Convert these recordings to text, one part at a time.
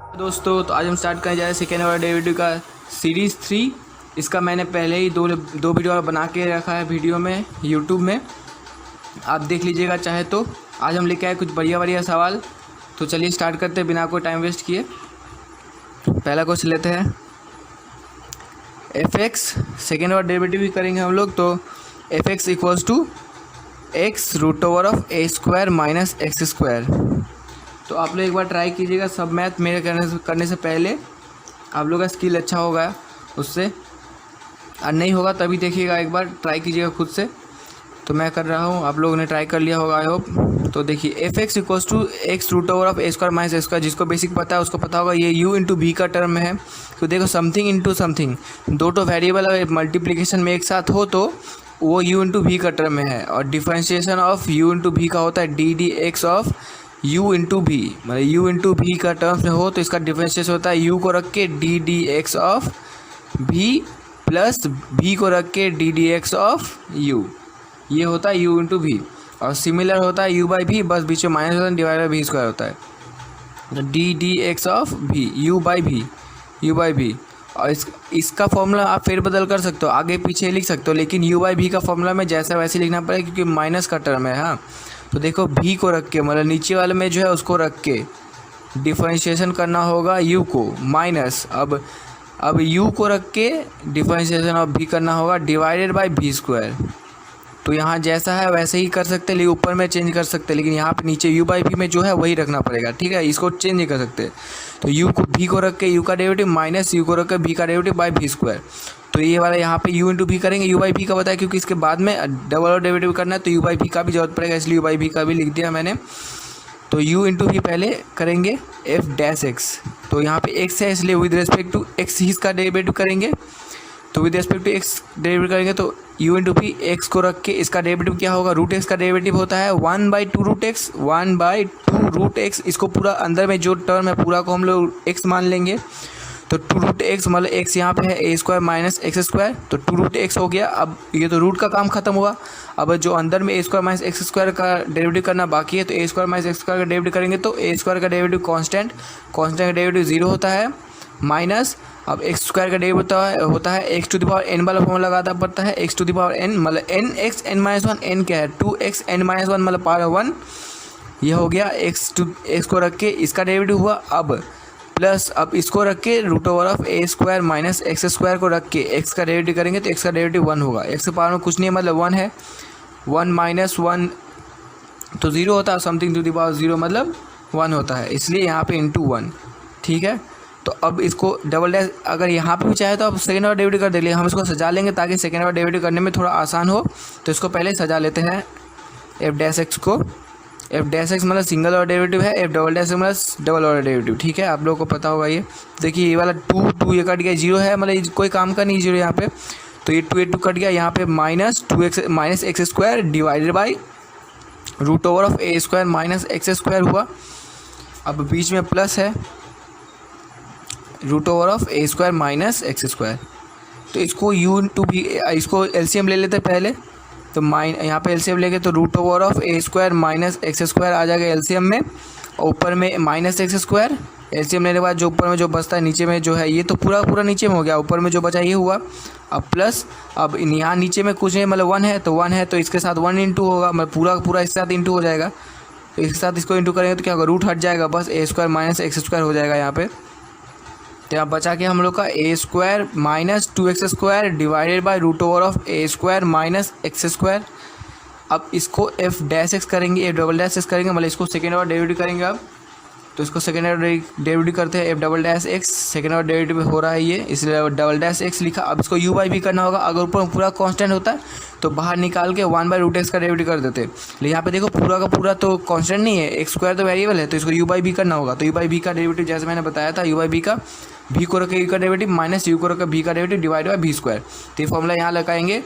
दोस्तों तो आज हम स्टार्ट करने जा रहे हैं सेकेंड वाला डेरिवेटिव का सीरीज़ 3। इसका मैंने पहले ही दो वीडियो बना के रखा है वीडियो में यूट्यूब में, आप देख लीजिएगा चाहे तो। आज हम लेके आए कुछ बढ़िया बढ़िया सवाल, तो चलिए स्टार्ट करते हैं बिना कोई टाइम वेस्ट किए। पहला क्वेश्चन लेते हैं, एफ एक्स सेकेंड वाला डेरिवेटिव भी करेंगे हम लोग। तो f x equals to x root over of a square minus x square. तो आप लोग एक बार ट्राई कीजिएगा, सब मैथ मेरे करने से पहले आप लोग का स्किल अच्छा होगा उससे, और नहीं होगा तभी देखिएगा, एक बार ट्राई कीजिएगा खुद से। तो मैं कर रहा हूँ, आप लोगों ने ट्राई कर लिया होगा आई होप। तो देखिए f x equals to x root over of a square minus a square, जिसको बेसिक पता है उसको पता होगा ये यू इंटू बी का टर्म में है। तो देखो समथिंग इंटू समथिंग, दो तो वेरिएबल अगर मल्टीप्लीकेशन में एक साथ हो तो वो यू इंटू बी का टर्म में है, और differentiation of u into b का होता है d d x of u into भी, मतलब u इंटू भी का टर्म्स में हो तो इसका डिफरेंशिएशन होता है u को रख के डी डी एक्स ऑफ भी प्लस v को रख के D d x of u, ये होता है u इंटू भी। और सिमिलर होता है u बाई भी, बस बीच में माइनस होता है, डिवाइड बाई भी स्क्वायर होता है। तो डी डी एक्स ऑफ भी u बाई भी, u बाई भी। और इसका फॉर्मूला आप फेर बदल कर सकते हो, आगे पीछे लिख सकते हो, लेकिन u बाई भी का फॉर्मूला में जैसा वैसे लिखना पड़ेगा क्योंकि माइनस का टर्म है। हाँ, तो देखो भी को रख के, मतलब नीचे वाले में जो है उसको रख के डिफरेंशिएशन करना होगा u को माइनस, अब u को रख के डिफरेंशिएशन ऑफ भी करना होगा डिवाइडेड बाय भी स्क्वायर। तो यहाँ जैसा है वैसे ही कर सकते, लेकिन ऊपर में चेंज कर सकते, लेकिन यहाँ पे नीचे u बाई भी में जो है वही रखना पड़ेगा, ठीक है, इसको चेंज नहीं कर सकते। तो u को भी को रख के u का डेरिवेटिव माइनस u को रख के भी का डेरिवेटिव बाय भी स्क्वायर। तो ये वाला यहाँ पे u इंटू भी करेंगे, u बाई भी का बताया क्योंकि इसके बाद में डबल डेरिवेटिव करना है तो u बाई भी का भी जरूरत पड़ेगा, इसलिए u बाई भी का भी लिख दिया मैंने। तो u इंटू भी पहले करेंगे एफ डैश एक्स, तो यहाँ पे x है इसलिए विद रेस्पेक्ट टू एक्स ही इसका डेरिवेटिव करेंगे। तो with respect to x derivative करेंगे तो u इंटू भी एक्स को रख के इसका डेरिवेटिव क्या होगा, रूट एक्स का डेरिवेटिव होता है 1/2 रूट एक्स, 1/2 रूट एक्स। इसको पूरा अंदर में जो टर्म है पूरा को हम लोग x मान लेंगे। तो 2 रूट एक्स मतलब x यहाँ पे है a square minus x square, तो 2 रूट एक्स हो गया। अब ये तो रूट का काम खत्म हुआ, अब जो अंदर में ए स्क्वायर माइनस एक्स स्क्वायर का डेरिवेटिव करना बाकी है, तो a square minus x square का डेरिवेटिव करेंगे तो ए स्क्वायर का डेरिवेटिव कांस्टेंट का डेरिवेटिव 0 होता है, माइनस अब एक्स स्क्वायर का डेरिवेटिव होता है x to the power n वाला फॉर्मूला लगाना पड़ता है, x to the power n मतलब n x n minus one, n क्या है 2x n माइनस वन मतलब पावर 1, ये हो गया एक्स को रख के इसका डेरिवेटिव हुआ। अब प्लस अब इसको रख के root over of a square minus x square को रख के एक्स का डेरिवेटिव करेंगे तो एक्स का डेरिवेटिव 1 होगा, एक्स के पावर में कुछ नहीं है मतलब 1 है, 1 माइनस 1 तो 0 होता है, समथिंग टू द पावर 0 मतलब 1 होता है, इसलिए यहाँ पे इंटू 1, ठीक है। तो अब इसको डबल डैश अगर यहाँ पे भी चाहे तो आप सेकेंड ऑर्डर डेरिवेटिव कर देंगे, हम इसको सजा लेंगे ताकि सेकेंड ऑर्डर डेरिवेटिव करने में थोड़ा आसान हो। तो इसको पहले सजा लेते हैं एफ डैश एक्स को, एफ डैश एक्स मतलब सिंगल ऑर्डर डेरिवेटिव है, एफ डबल डैश मतलब डबल ऑर्डर डेरिवेटिव, ठीक है, आप लोगों को पता होगा ये। देखिए ये वाला 2 ये कट गया, 0 है मतलब कोई काम का नहीं 0 यहाँ पे, तो ये 2 कट गया, यहाँ पे minus 2x minus x square divided by root over of a square minus x square हुआ। अब बीच में प्लस है root over of a square minus x square, तो इसको यू इंटू भी, इसको एलसीएम ले लेते पहले, तो यहाँ पे एलसीएम लेंगे तो root over of a square minus x square आ जाएगा एलसीएम में, और ऊपर में माइनस एक्स स्क्वायर, एलसीएम लेने के बाद जो ऊपर में जो बचता है नीचे में जो है ये तो पूरा नीचे में हो गया, ऊपर में जो बचा ये हुआ। अब प्लस अब यहाँ नीचे में कुछ नहीं मतलब 1 है तो 1 है तो इसके साथ 1 इंटू होगा, मतलब पूरा इसके साथ इंटू हो जाएगा, तो इसके साथ इसको इंटू करेंगे तो क्या होगा, रूट हट जाएगा, बस ए स्क्वायर माइनस एक्स स्क्वायर हो जाएगा यहाँ पे। तो यहाँ बचा के हम लोग का a square minus 2x square divided by root over of a square minus x square. अब इसको एफ डैश एक्स करेंगे, एफ डबल डैश एक्स करेंगे, मतलब इसको सेकेंड ऑर्डर डेरिवेटिव करेंगे। अब तो इसको सेकेंड ऑर्डर डेरिवेटिव करते हैं, F double dash x second order derivative हो रहा है ये, इसलिए डबल डैश एक्स लिखा। अब इसको यू बाई भी करना होगा, अगर ऊपर पूरा कांस्टेंट होता है तो बाहर निकाल के 1/√x का डेरिवेटिव कर देते, लेकिन यहाँ पे देखो पूरा का पूरा तो कांस्टेंट नहीं है, एक्स स्क्वायर तो वेरिएबल है, तो इसको यू बाई भी करना होगा। तो यू बाई भी का डेरिवेटिव जैसे मैंने बताया था, यू बाई भी का भी को रख के यू का डेरिवेटिव माइनस यू को रख के भी का डेरिवेटिव डिवाइड बाय भी स्क्वायर। तो ये फॉर्मूला यहाँ लगाएंगे,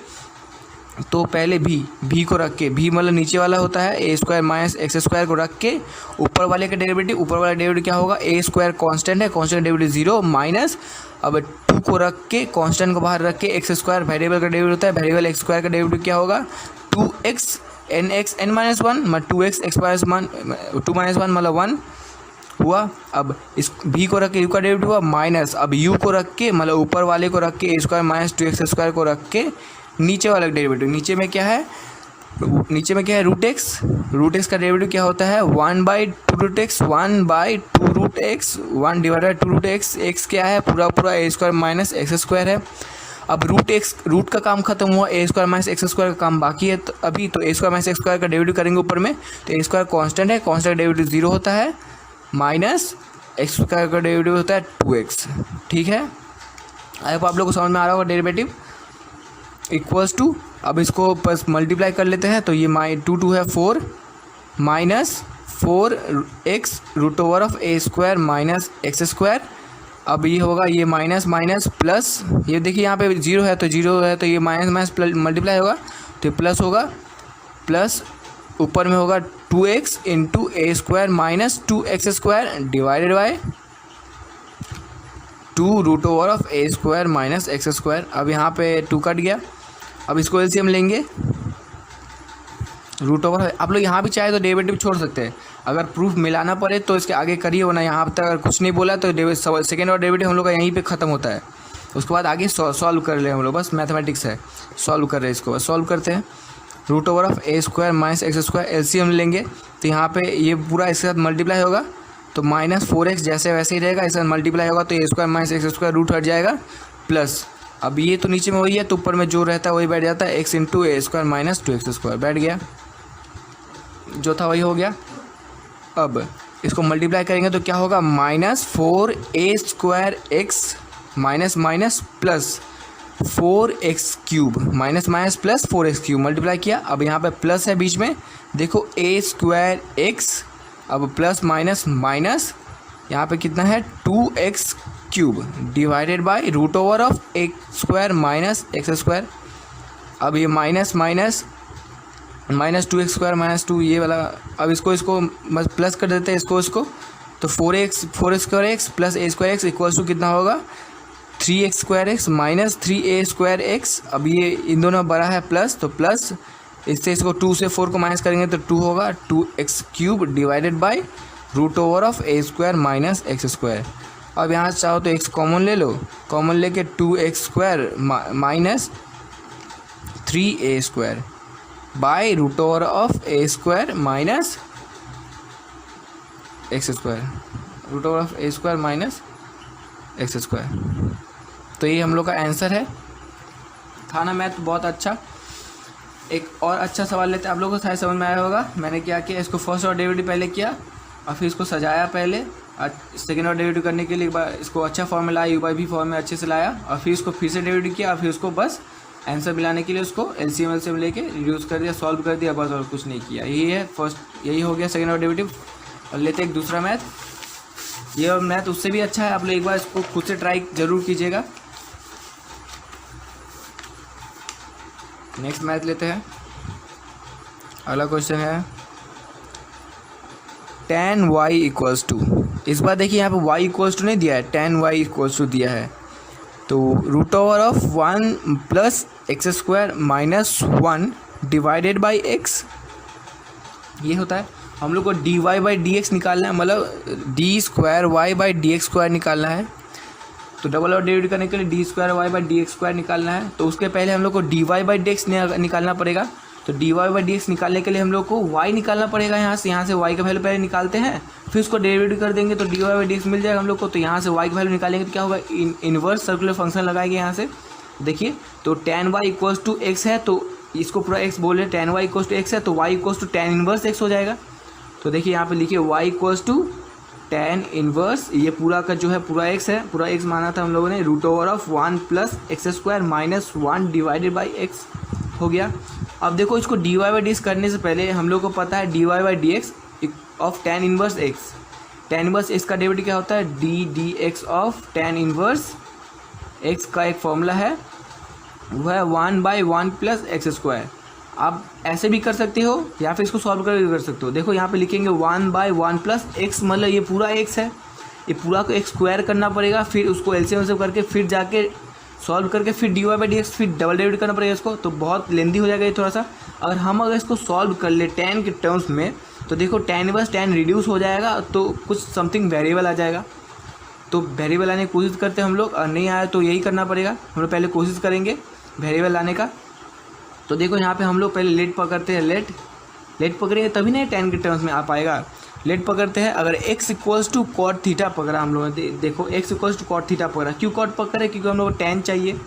तो पहले भी को रख के, भी मतलब नीचे वाला होता है a square minus x square को रख के ऊपर वाले का डेरिवेटिव, ऊपर वाला डेरिवेटिव क्या होगा, ए स्क्वायर कांस्टेंट है, कांस्टेंट डेरिवेटिव 0 माइनस अब 2 को रख के कांस्टेंट को बाहर रख के एक्स स्क्वायर वेरिएबल का डेरिवेटिव होता है, वेरिएबल एक्स स्क्वायर का डेरिवेटिव क्या होगा 2x n x n minus 1 मतलब 2x x माइनस 1 2 माइनस 1 मतलब 1 हुआ। अब इस v को रख के u का डेरिवेटिव हुआ माइनस, अब u को रख के मतलब ऊपर वाले को रख के a स्क्वायर माइनस 2x² को रख के नीचे वाला डेरिवेटिव, नीचे में क्या है रूट एक्स का डेरिवेटिव क्या होता है 1/2√x 1/2√x 1 divided 2√x, x क्या है पूरा a स्क्वायर माइनस x² है। अब रूट का काम खत्म हुआ, a स्क्वायर माइनस x² का काम बाकी है। तो अभी तो a स्क्वायर माइनस x² का डेरिवेटिव करेंगे ऊपर में, तो a स्क्वायर कांस्टेंट है, कांस्टेंट का डेरिवेटिव 0 होता है, माइनस x² का डेरिवेटिव होता है 2x। ठीक है, अब आप लोग को समझ में आ रहा होगा डेरिवेटिव इक्वल्स टू, अब इसको बस मल्टीप्लाई कर लेते हैं तो ये 2 है 4 minus 4x root over of a square minus x²। अब ये होगा ये माइनस माइनस प्लस, ये देखिए यहाँ पे 0 है तो ये माइनस मल्टीप्लाई होगा तो ये प्लस होगा, प्लस ऊपर में होगा 2x into a square minus 2x² divided by 2 root over of a square minus x²। अब यहाँ पे 2 कट गया, अब इसको एलसीएम लेंगे रूट ओवर। आप लोग यहाँ भी चाहे तो डेरिवेटिव छोड़ सकते हैं, अगर प्रूफ मिलाना पड़े तो इसके आगे करिए, वरना यहाँ तक अगर कुछ नहीं बोला तो सेकेंड और डेरिवेटिव हम लोग का यहीं पे ख़त्म होता है। उसके बाद आगे सॉल्व कर ले हम लोग, बस मैथमेटिक्स है, सॉल्व कर रहे हैं इसको, बस सॉल्व करते हैं। Root over of a square minus x² LCM लेंगे तो यहाँ पे ये पूरा इसके साथ मल्टीप्लाई होगा तो माइनस 4x जैसे वैसे ही रहेगा, इसके साथ मल्टीप्लाई होगा तो a square minus x² root हट जाएगा प्लस, अब ये तो नीचे में वही है तो ऊपर में जो रहता है वही बैठ जाता है, x into a square minus 2x² बैठ गया, जो था वही हो गया। अब इसको मल्टीप्लाई करेंगे तो क्या होगा minus 4a² minus minus plus 4x³ minus minus plus 4x³ multiply किया। अब यहाँ पे प्लस है बीच में, देखो a²x, अब प्लस माइनस माइनस यहाँ पे कितना है 2x³ divided by root over of x² minus x²। अब ये minus minus minus 2x² minus 2 ये वाला, अब इसको बस प्लस कर देते हैं इसको तो 4x² plus a² equals to कितना होगा 3x² माइनस 3a² अब ये इन दोनों बड़ा है प्लस, तो प्लस इससे इसको 2 से 4 को माइनस करेंगे तो 2 होगा 2x³ divided by root over of a² minus x²। अब यहाँ चाहो तो x कॉमन ले लो, कॉमन लेके 2x² minus 3a² by root over of a² minus x², root over of a² minus x²। तो ये हम लोग का आंसर है। था ना मैथ बहुत अच्छा। एक और अच्छा सवाल लेते हैं, आप लोगों को शायद समझ में आया होगा। मैंने क्या किया, इसको फर्स्ट और डेरिवेटिव पहले किया और फिर इसको सजाया पहले, सेकेंड और डेरिवेटिव करने के लिए एक बार इसको अच्छा फॉर्म में लाया, u/v फॉर्म में अच्छे से लाया और फिर इसको फिर से डेरिवेटिव किया और फिर उसको बस आंसर मिलाने के लिए उसको एलसीएम लेके रिड्यूस कर दिया, सॉल्व कर दिया, बस और कुछ नहीं किया। यही है फर्स्ट, यही हो गया सेकेंड और डेरिवेटिव। और लेते एक दूसरा मैथ, ये और मैथ उससे भी अच्छा है, आप लोग एक बार इसको खुद से ट्राई जरूर कीजिएगा। नेक्स्ट मैथ लेते हैं। अगला क्वेश्चन है tan y इक्वल्स टू, इस बार देखिए यहाँ पे y इक्वल्स टू नहीं दिया है, tan y इक्वल्स टू दिया है। तो root over of 1 plus x² minus 1 divided by x, ये होता है। हम लोग को dy/dx निकालना है, मतलब d²y/dx² निकालना है। तो डबल और डेरिवेटिव करने के लिए d²y/dx² निकालना है। तो उसके पहले हम लोग को dy/dx निकालना पड़ेगा। तो dy/dx निकालने के लिए हम लोग को y निकालना पड़ेगा। यहाँ से y का वैल्यू पहले निकालते हैं, फिर उसको डेरिवेटिव कर देंगे तो dy/dx मिल जाएगा हम लोग को। तो यहाँ से y का वैल्यू निकालेंगे तो क्या होगा, इनवर्स सर्कुलर फंक्शन लगाएंगे यहाँ से। देखिए तो tan y equals to x है, तो इसको पूरा x बोले, tan y equals to x है तो y equals to tan inverse x हो जाएगा। तो देखिए यहाँ पे लिखिए y equals to tan inverse, ये पूरा का जो है पूरा x है, पूरा x माना था हम लोगों ने, root over of 1 plus x² minus 1 divided by x हो गया। अब देखो इसको dy/dx करने से पहले हम लोग को पता है dy/dx of tan inverse x, tan inverse x का डेरिवेटिव क्या होता है dx of tan inverse x का एक फॉर्मूला है, वह है 1/1 प्लस x²। आप ऐसे भी कर सकते हो या फिर इसको सॉल्व करके कर सकते हो। देखो यहाँ पे लिखेंगे 1/1 प्लस x, मतलब ये पूरा x है, ये पूरा को x² करना पड़ेगा, फिर उसको एलसीएम करके फिर जाके सॉल्व करके फिर dy/dx फिर डबल डेरिवेटिव करना पड़ेगा इसको, तो बहुत लेंदी हो जाएगा ये थोड़ा सा। अगर इसको सॉल्व कर ले tan के टर्म्स में तो देखो tan इनवर्स tan रिड्यूस हो जाएगा तो कुछ समथिंग वेरिएबल आ जाएगा। तो वेरिएबल लाने की कोशिश करते हैं हम लोग, और नहीं आया तो यही करना पड़ेगा, हम लोग पहले कोशिश करेंगे वेरिएबल लाने का। तो देखो यहाँ पे हम लोग पहले लेट पकड़ते हैं, लेट पकड़ेंगे तभी नहीं tan के टर्म्स में आ पाएगा। लेट पकड़ते हैं, अगर x equals to cot theta पकड़ा हम लोगों ने, देखो x equals to cot theta पकड़ा, क्यों कॉट पकड़ा है, क्योंकि हम लोग को tan चाहिए।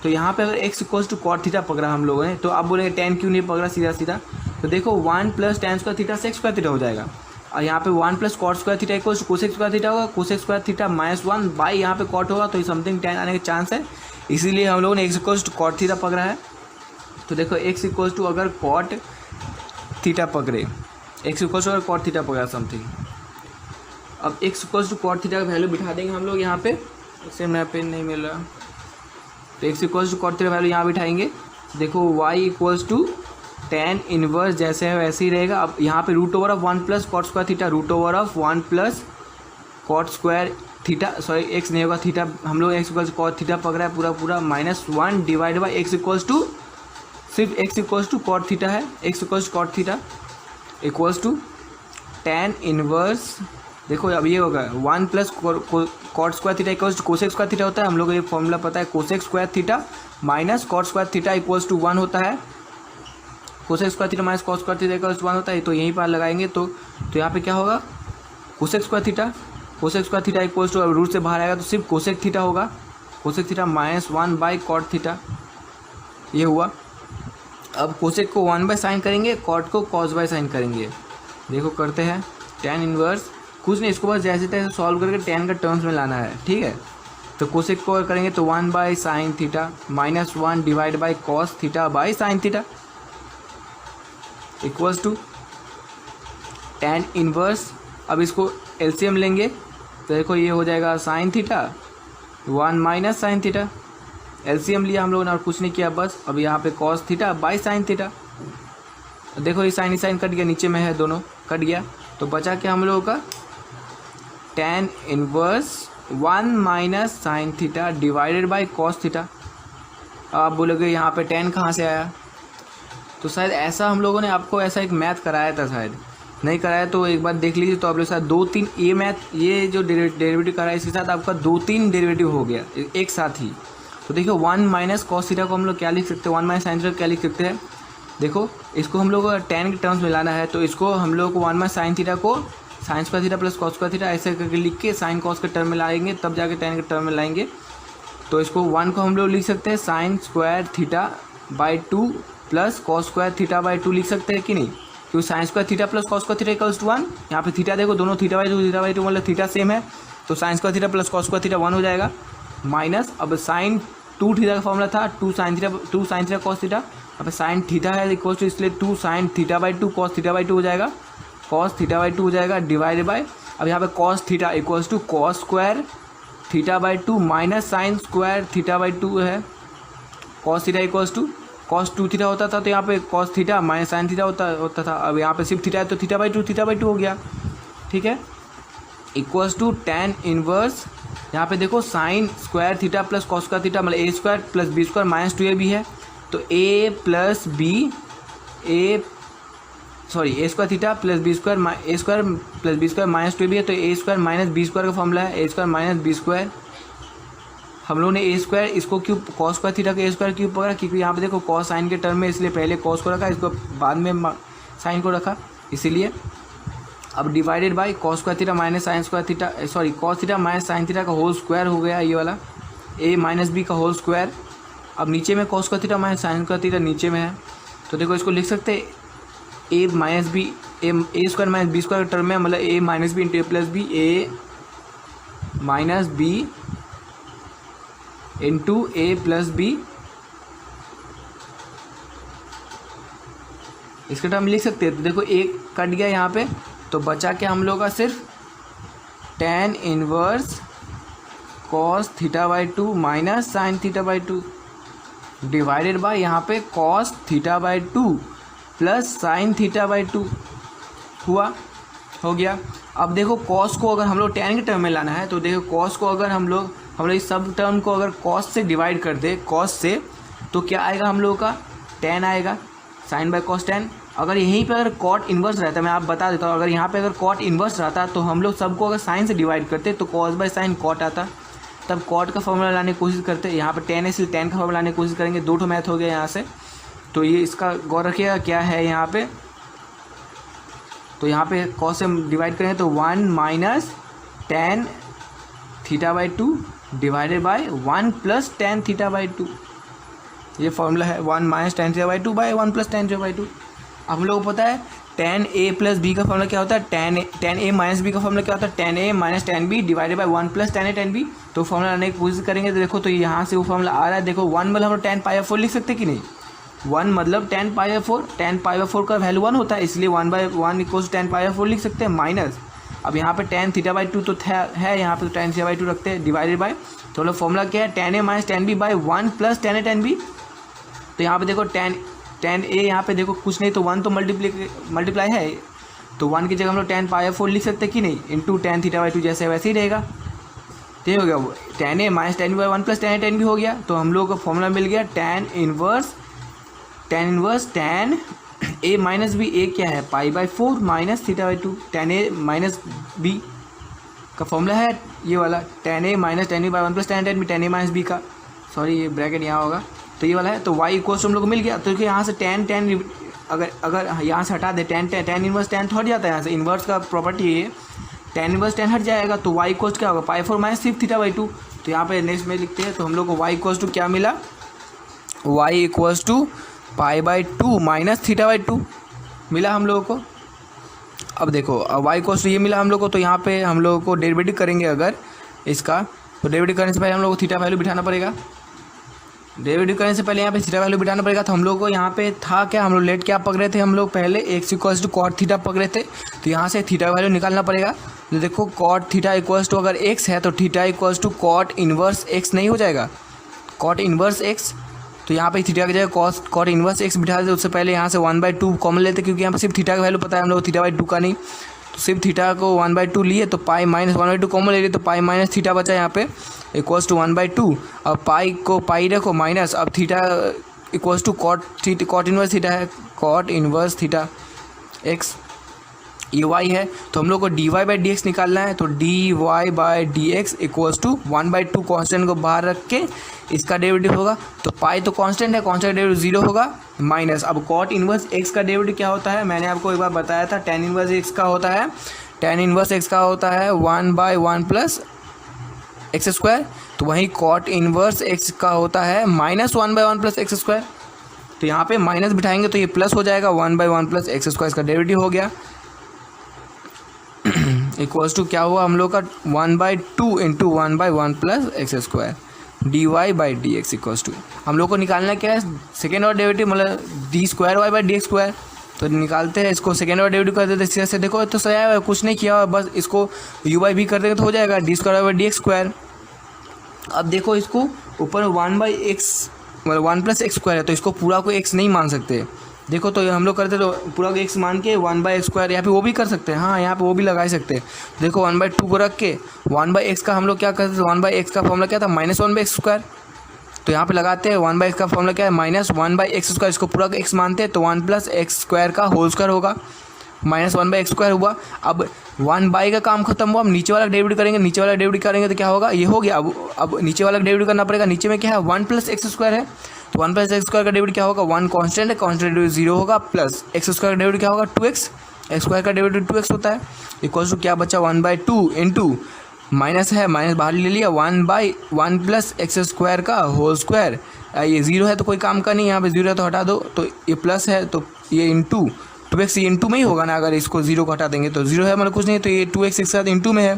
तो यहाँ पे अगर x equals to cot theta पकड़ा हम लोगों ने, तो आप बोलेंगे tan क्यों नहीं पकड़ा सीधा सीधा, तो देखो 1 प्लस tan स्क्वायर थीटा से x स्क्वायर थीटा हो जाएगा, और यहाँ पे 1 plus cot square theta equals to cosec square theta होगा, cosec square theta minus 1 by यहाँ पे कॉट होगा, तो समथिंग tan आने का चांस है, इसीलिए हम लोगों ने x equals to cot theta पकड़ा है। तो देखो x इक्वल्स टू अगर कॉट थीटा पकड़े, x इक्वल्स टू अगर कॉट थीटा पकड़ा समथिंग, अब x equals to cot theta का वैल्यू बिठा देंगे हम लोग यहाँ पे, सेम यहाँ पे नहीं मिल रहा, तो x equals to cot theta value यहाँ बिठाएंगे। देखो y equals to tan inverse जैसे है वैसे ही रहेगा। अब यहाँ पे root over of 1 plus cot square theta, root over of 1 plus cot square theta, sorry x नहीं होगा थीटा, हम लोग x इक्वल्स कॉट थीटा पकड़ा है पूरा पूरा, minus 1 divide by x equals to, सिर्फ x equals to cot theta है, x equals cot theta equals to tan inverse, देखो अब ये होगा 1 plus cot square theta equals to cosec square theta होता है, हम लोग को ये फॉर्मूला पता है, cosec square theta minus cot square theta equals to 1 होता है, cosec square theta minus cot square theta equals to 1 होता है। तो यहीं पर लगाएंगे तो यहाँ पे क्या होगा, cosec square theta equals to, अब रूट से बाहर आएगा तो सिर्फ कोसेक थीटा होगा, cosec theta minus 1 by cot theta, ये हुआ। अब कोसेक को 1 बाई साइन करेंगे, कॉट को कॉस बाई साइन करेंगे। देखो करते हैं tan इनवर्स, कुछ नहीं, इसको बस जैसे तैसे सॉल्व करके tan का टर्म्स में लाना है, ठीक है। तो कोसेक को करेंगे तो 1 by sine theta minus 1 divide by cos theta by sine theta equals to tan inverse. अब इसको एलसीएम लेंगे तो देखो ये हो जाएगा sine theta 1 minus sine theta, LCM लिया हम लोगों ने और कुछ नहीं किया बस। अब यहाँ पे cos theta by sine theta, देखो ये साइन कट गया, नीचे में है दोनों कट गया, तो बचा क्या हम लोगों का tan inverse 1 minus sine theta divided by cos theta. आप बोलोगे यहाँ पे tan कहाँ से आया, तो शायद ऐसा हम लोगों ने आपको ऐसा एक मैथ कराया था, शायद नहीं कराया तो एक बार देख लीजिए। तो आप लोग साथ 2-3 ये मैथ, ये जो डेरिवेटिव कराया इसके साथ आपका 2-3 डेरिवेटिव हो गया एक साथ ही। तो देखो 1 माइनस कॉस थीटा को हम लोग क्या लिख सकते हैं, 1 माइनस साइन थीटा क्या लिख सकते हैं, देखो इसको हम लोग tan के टर्म्स में लाना है, तो इसको हम लोग को 1 माइनस साइन थीटा को sign square theta plus cos square theta ऐसे करके लिख के साइन कॉस के टर्म में लाएंगे, तब जाके tan के टर्म में लाएंगे। तो इसको 1 को हम लोग लिख सकते हैं sine square theta by 2 plus cos square theta by 2 लिख सकते हैं कि नहीं, क्योंकि sine square theta plus cos square theta equals to 1, यहाँ पे थीटा देखो दोनों थीटा बाई 2 मतलब थीटा सेम है, तो sign square theta plus cos square theta 1 हो जाएगा, माइनस अब साइन 2 थीटा का फॉर्मूला था 2 साइन थीटा कॉस थीटा, अब साइन थीटा है इक्वल्स टू, इसलिए 2 sine theta by 2 cos theta by 2 हो जाएगा, कॉस थीटा बाई 2 हो जाएगा डिवाइडेड बाय, अब यहाँ पे cos theta equals to cos square theta by 2 minus sine square theta by 2 है, cos theta equals to cos 2 theta होता था, तो यहाँ पे cos theta minus sine theta होता था, अब यहाँ पे सिर्फ थीटा है तो थीटा बाई 2 हो गया, ठीक है, इक्वल्स टू tan इनवर्स, यहाँ पे देखो sine square theta plus cos square theta मतलब a square plus b square minus 2a भी है, तो a square theta plus b square a square plus b square minus 2 भी है, तो a square minus b square का formula है, a square minus b square. हम लोगों ने ए स्क्वायर इसको क्यूब कॉस स्क्वायर थीटा का ए स्क्वायर क्यूब पकड़ा, क्योंकि यहाँ पे देखो कॉस साइन के टर्म में, इसलिए पहले कॉस को रखा, इसको बाद में साइन को रखा, इसीलिए। अब divided by cos square theta minus sine square theta, sorry cos theta minus sine theta का होल स्क्वायर हो गया ये वाला, ए माइनस बी का होल स्क्वायर। अब नीचे में cos square theta minus sine square theta नीचे में है, तो देखो इसको लिख सकते हैं a minus b, a square minus b square term में, मतलब a minus b into a plus b, A minus b into a plus B, इसका टर्म लिख सकते हैं। तो देखो एक कट गया यहाँ पे, तो बचा क्या हम लोग का सिर्फ tan inverse cos theta by 2 minus sine theta by 2 divided by यहाँ पे cos theta by 2 plus sine theta by 2 हो गया। अब देखो कॉस को अगर हम लोग tan के टर्म में लाना है, तो देखो कॉस को अगर हम लोग इस सब टर्म को अगर कॉस से डिवाइड कर दे, कॉस से, तो क्या आएगा हम लोगों का tan आएगा, साइन बाई कॉस tan, अगर यहीं पे अगर कॉट इन्वर्स रहता, मैं आप बता देता हूँ, अगर यहाँ पे अगर कॉट इन्वर्स रहता तो हम लोग सबको अगर साइन से डिवाइड करते तो कॉस बाय साइन कॉट आता, तब कॉट का फॉर्मूला लाने की कोशिश करते। यहाँ पे टेन है इसलिए टेन का फॉर्मूला लाने की कोशिश करेंगे। 2 ठो मैथ हो गया यहाँ से। तो ये इसका गौर रखिएगा क्या है यहाँ पे, तो यहाँ पे कॉस से हम डिवाइड करेंगे तो 1 minus tan theta by 2 divided by 1 plus tan theta by 2। ये फॉर्मूला है 1 minus tan theta by 2 by 1 plus tan theta by 2। आप लोगों को पता है टेन ए प्लस बी का फॉर्मूला क्या होता है, टेन ए माइनस बी का फॉर्मूला क्या होता है, tan a minus tan b divided by 1 plus tan a tan b. तो फॉर्मूला लाने की कोशिश करेंगे तो देखो, तो यहाँ से वो फॉर्मूला आ रहा है। देखो 1 मतलब हम लोग टेन पाई 4 लिख सकते कि नहीं, 1 मतलब टेन पाई 4, टेन पाई 4 का वैल्यू 1 होता है, इसलिए 1/1 इक्वल्स टेन पाई 4 लिख सकते हैं। माइनस अब यहाँ पे टेन थीटा बाई 2 तो है यहाँ पे, तो टेन थीटा बाई 2 रखते हैं डिवाइडेड बाई, तो मतलब फॉर्मूला क्या है, tan a minus tan b by 1 plus tan a tan b. तो यहाँ पे देखो टेन ए यहाँ पे देखो कुछ नहीं तो 1 तो मल्टीप्लाई है, तो 1 की जगह हम लोग टेन पाई 4 लिख सकते कि नहीं, इंटू टेन थीटा बाई 2 जैसे वैसे ही रहेगा। तो ये हो गया tan a minus tan b by 1 plus tan a tan b हो गया। तो हम लोग को फॉर्मूला मिल गया tan inverse tan a minus b, a क्या है pi by 4 minus theta by 2, tan a minus b का फॉर्मूला है ये वाला, tan a minus tan b by 1 plus tan tan b, tan a minus b का, sorry ये bracket यहाँ होगा, तो ये वाला है। तो y इक्वल्स हम लोग को मिल गया। तो यहाँ से टेन अगर यहाँ से हटा दे टेन इनवर्स टेन तो हट जाता है, यहाँ से इन्वर्स का प्रॉपर्टी है, टेन इनवर्स टेन हट जाएगा, तो y इक्वल्स क्या होगा पाई 4 माइनस सिर्फ थीटा बाई 2। तो यहाँ पे नेक्स्ट में लिखते हैं, तो हम लोग को y इक्वल्स टू क्या मिला, y equals to pi by 2 minus theta by 2 मिला हम लोगों को। अब देखो अब y इक्वल्स टू ये मिला हम लोग को, तो यहाँ पे हम लोगों को डेरिवेटिव करेंगे अगर इसका, तो डेरिवेटिव करने से पहले हम लोग को थीटा वैल्यू बिठाना पड़ेगा। डेरिवेटिव करने से पहले यहाँ पे थीटा वैल्यू बिठाना पड़ेगा। तो हम लोग को यहाँ पे था क्या, हम लोग लेट क्या पकड़े थे, हम लोग पहले x equals to cot theta पकड़े थे, तो यहाँ से थीटा वैल्यू निकालना पड़ेगा। तो देखो कॉट थीटा इक्वल्स टू अगर x है तो theta equals to cot inverse x नहीं हो जाएगा, कॉट इन्वर्स x। तो यहाँ पे थीटा की जगह कॉट इन्वर्स x बिठा देते। उससे पहले यहाँ से 1/2 कॉमन लेते, क्योंकि यहाँ पे सिर्फ थीटा का वैल्यू पता है हम लोग, थीटा बाई 2 का नहीं, तो सिर्फ थीटा को 1/2 लिए, तो पाई माइनस 1/2 कॉमन ले लिए, तो पाई माइनस थीटा बचा यहाँ पे इक्वल्स टू 1/2। अब पाई को पाई रखो माइनस, अब theta equals to cot inverse theta है, कॉट इन्वर्स थीटा एक्स ये y है। तो हम लोग को dy बाई डी एक्स निकालना है, तो dy by D x equals to 1/2 constant को बाहर रख के इसका डेरिवेटिव होगा। तो पाई तो कांस्टेंट है, कांस्टेंट डेरिवेटिव 0 होगा, माइनस अब कॉट इन्वर्स x का डेरिवेटिव क्या होता है, मैंने आपको एक बार बताया था, टेन इन्वर्स x का होता है, टेन इन्वर्स x का होता है 1/1 प्लस एक्स स्क्वायर। तो वहीं कॉट इन्वर्स x का होता है माइनस 1/1 प्लस एक्स स्क्वायर। तो यहाँ पे माइनस बिठाएंगे तो ये प्लस हो जाएगा, 1/1 प्लस एक्स स्क्वायर इसका डेरिवेटिव हो गया, इक्वल्स टू क्या हुआ हम लोग का 1/2 into 1/1 plus x square d Y by D x equals to, हम लोग को निकालना क्या है सेकेंड ऑर्डर डेरिवेटिव, मतलब d square y by D x square. तो निकालते हैं इसको, सेकेंड ऑर्डर डेरिवेटिव कर देते हैं से, देखो तो सही है, कुछ नहीं किया, बस इसको यू बाई बी कर देंगे तो हो जाएगा d square y by D x square. अब देखो इसको ऊपर 1/x मतलब 1 प्लस एक्स स्क्वायर है, तो इसको पूरा को x नहीं मान सकते। देखो तो हम लोग करते तो पूरा को x मान के 1/x स्क्वायर, यहाँ पे वो भी कर सकते हैं, हाँ यहाँ पे वो भी लगा सकते हैं। देखो 1/2 को रख के 1/x का हम लोग क्या करते थे, 1/x का फॉर्मूला क्या था माइनस 1/x स्क्वायर, तो यहाँ पे लगाते हैं 1/x का फॉर्मूला क्या है माइनस 1/x स्क्वायर, इसको पूरा का x मानते हैं तो 1 प्लस एक्स स्क्वायर का होल स्क्वायर होगा, माइनस 1/x स्क्वायर हुआ। अब 1/, का काम खत्म हुआ, अब नीचे वाला डेरिवेटिव करेंगे, नीचे वाला डेरिवेटिव करेंगे तो क्या होगा, ये हो गया। अब नीचे वाला डेरिवेटिव करना पड़ेगा, नीचे में क्या है 1 प्लस एक्स स्क्वायर है, तो 1 प्लस एक्स स्क्वायर का डेरिवेटिव क्या होगा, 1 कांस्टेंट है, कांस्टेंट डेरिवेटिव 0 होगा, प्लस एक्स स्क्वायर का डेरिवेटिव क्या होगा 2x, एक्स स्क्वायर का डेरिवेटिव 2x होता है, इक्वल्स टू क्या बचा 1/2 इंटू माइनस है, माइनस बाहर ले लिया 1/1 प्लस एक्स स्क्वायर का होल स्क्वायर। ये 0 है तो कोई काम का नहीं, यहाँ पे 0 है तो हटा दो, तो ये प्लस है तो ये इंटू 2x, ये इंटू में ही होगा ना, अगर इसको 0 को हटा देंगे तो 0 है मतलब कुछ नहीं, तो ये 2x एक साथ इंटू में है,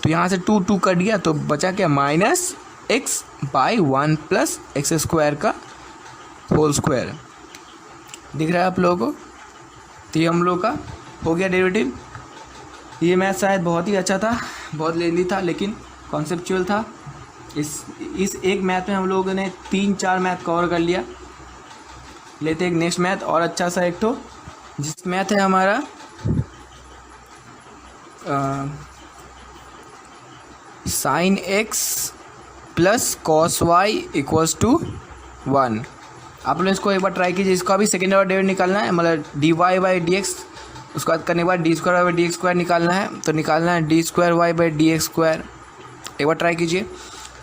तो यहाँ से 2 कट गया, तो बचा क्या minus x by 1 plus x square का होल स्क्वायर। दिख रहा है आप लोगों को, तो ये हम लोग का हो गया डेरिवेटिव। ये मैथ शायद बहुत ही अच्छा था, बहुत लेंदी था, लेकिन कॉन्सेप्चुअल था। इस एक मैथ में हम लोगों ने 3-4 मैथ कवर कर लिया। लेते एक नेक्स्ट मैथ और अच्छा सा एक तो, जिस मैथ है हमारा sine x plus cos y equals to 1। आप लोग इसको एक बार ट्राई कीजिए। इसका भी सेकेंड ऑर्डर डेरिवेटिव निकालना है, मतलब d Y by D x, उसके बाद करने के बाद d square y by D x square निकालना है। तो निकालना है d square y by D x square. एक बार ट्राई कीजिए,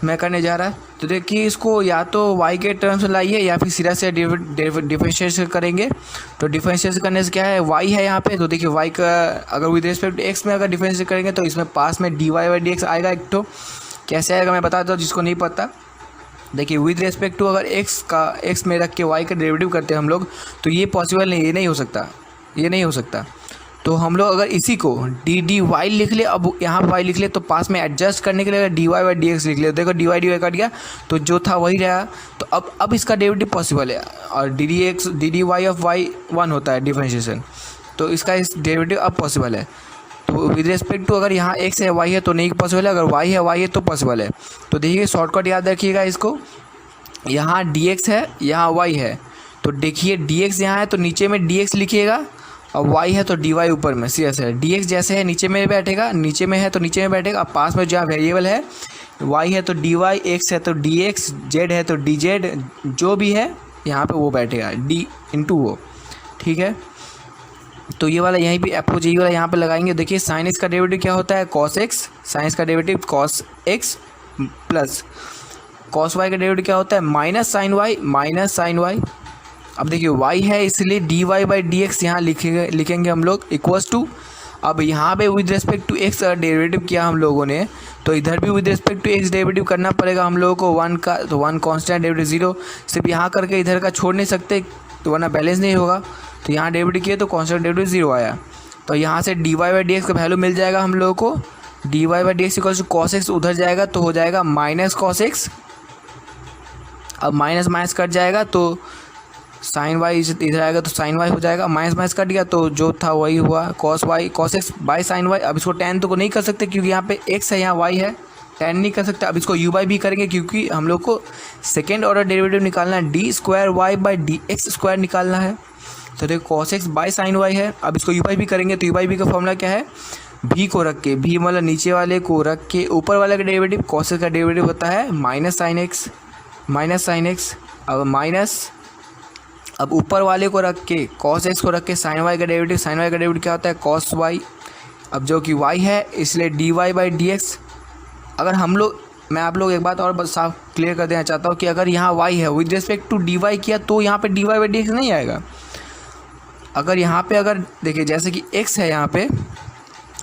मैं करने जा रहा है। तो देखिए इसको या तो y के टर्म्स में लाइए या फिर सीधा से डिफरेंशिएशन करेंगे। तो डिफरेंशिएशन करने से क्या है, y है यहाँ पे, तो देखिए y का अगर विद रिस्पेक्ट x में अगर डिफरेंशिएट करेंगे तो इसमें पास में dy बाई डी एक्स आएगा एक। तो कैसे आएगा मैं बताता हूँ जिसको नहीं पता। देखिए विद रिस्पेक्ट टू अगर x में रख के y का डेरिवेटिव करते हैं हम लोग, तो ये पॉसिबल नहीं, ये नहीं हो सकता। तो हम लोग अगर इसी को डी वाई लिख ले, अब यहाँ वाई लिख ले, तो पास में एडजस्ट करने के लिए d Y by D x लिख ले। देखो डी वाई कट गया, तो जो था वही रहा। तो अब इसका डेरिवेटिव पॉसिबल है, और d d y of y 1 होता है डिफरेंशिएशन, तो इसका इस डेरिवेटिव अब पॉसिबल है। तो विद रिस्पेक्ट टू अगर यहाँ एक्स है वाई है तो नहीं पॉसिबल है, अगर वाई है तो पॉसिबल है। तो देखिए शॉर्टकट याद रखिएगा इसको, यहाँ डी एक्स है, यहाँ वाई है, तो देखिए डी एक्स यहाँ है तो नीचे में डी एक्स लिखिएगा, और y है तो dy ऊपर में सीएस है। dx जैसे है नीचे में बैठेगा, नीचे में है तो नीचे में बैठेगा। अब पास में जहाँ वेरिएबल है y है तो dy, x है तो dx, z है तो dz, जो भी है यहाँ पे वो बैठेगा d इंटू वो, ठीक है। तो ये वाला यहीं पे अप्रोच यही वाला यहाँ पे लगाएंगे। देखिए साइन एक्स का डेरिवेटिव क्या होता है, cos x, साइंस का derivative cos x plus cos y का डेरिवेटिव क्या होता है, माइनस साइन y। अब देखिए y है इसलिए d Y by D x यहाँ लिखेंगे हम लोग इक्वल्स टू। अब यहाँ पे with respect to x derivative किया हम लोगों ने, तो इधर भी with respect to x derivative करना पड़ेगा हम लोगों को 1 का। तो 1 कांस्टेंट डेरिवेटिव 0, सिर्फ यहाँ करके इधर का छोड़ नहीं सकते तो वरना बैलेंस नहीं होगा। तो यहाँ डेरिवेटिव किए तो कांस्टेंट डेरिवेटिव 0 आया। तो यहाँ से d Y by D x का वैल्यू मिल जाएगा हम लोगों को, d Y by D x equals to cos x, उधर जाएगा तो हो जाएगा माइनस कॉस एक्स। अब माइनस माइनस कट जाएगा तो साइन वाई इधर आएगा तो साइन वाई हो जाएगा, माइनस कट गया तो जो था वही हुआ cos x by sine y. अब इसको टैन तो नहीं कर सकते क्योंकि यहाँ पे एक्स है, यहाँ वाई है, टैन नहीं कर सकते। अब इसको यू बाई भी करेंगे क्योंकि हम लोग को सेकेंड ऑर्डर डेरिवेटिव निकालना है, d square y by D x square निकालना है। तो देखो cos x by sine y है। अब इसको यू बाई भी करेंगे तो यू बाई भी का फॉर्मूला क्या है, भी को रख के, भी मतलब नीचे वाले को रख के ऊपर वाले का डेरिवेटिव, कॉस एक्स का डेरिवेटिव होता है माइनस साइन एक्स। अब ऊपर वाले को रख के कॉस एक्स को रख के साइन वाई का डेरिवेटिव क्या होता है, कॉस वाई। अब जो कि वाई है इसलिए d Y by D x. अगर हम लोग, मैं आप लोग एक बात और बस साफ क्लियर कर देना चाहता हूँ कि अगर यहाँ वाई है with respect to d y किया तो यहाँ पे d Y by D x नहीं आएगा। अगर यहाँ पे अगर देखिए जैसे कि एक्स है यहाँ पे,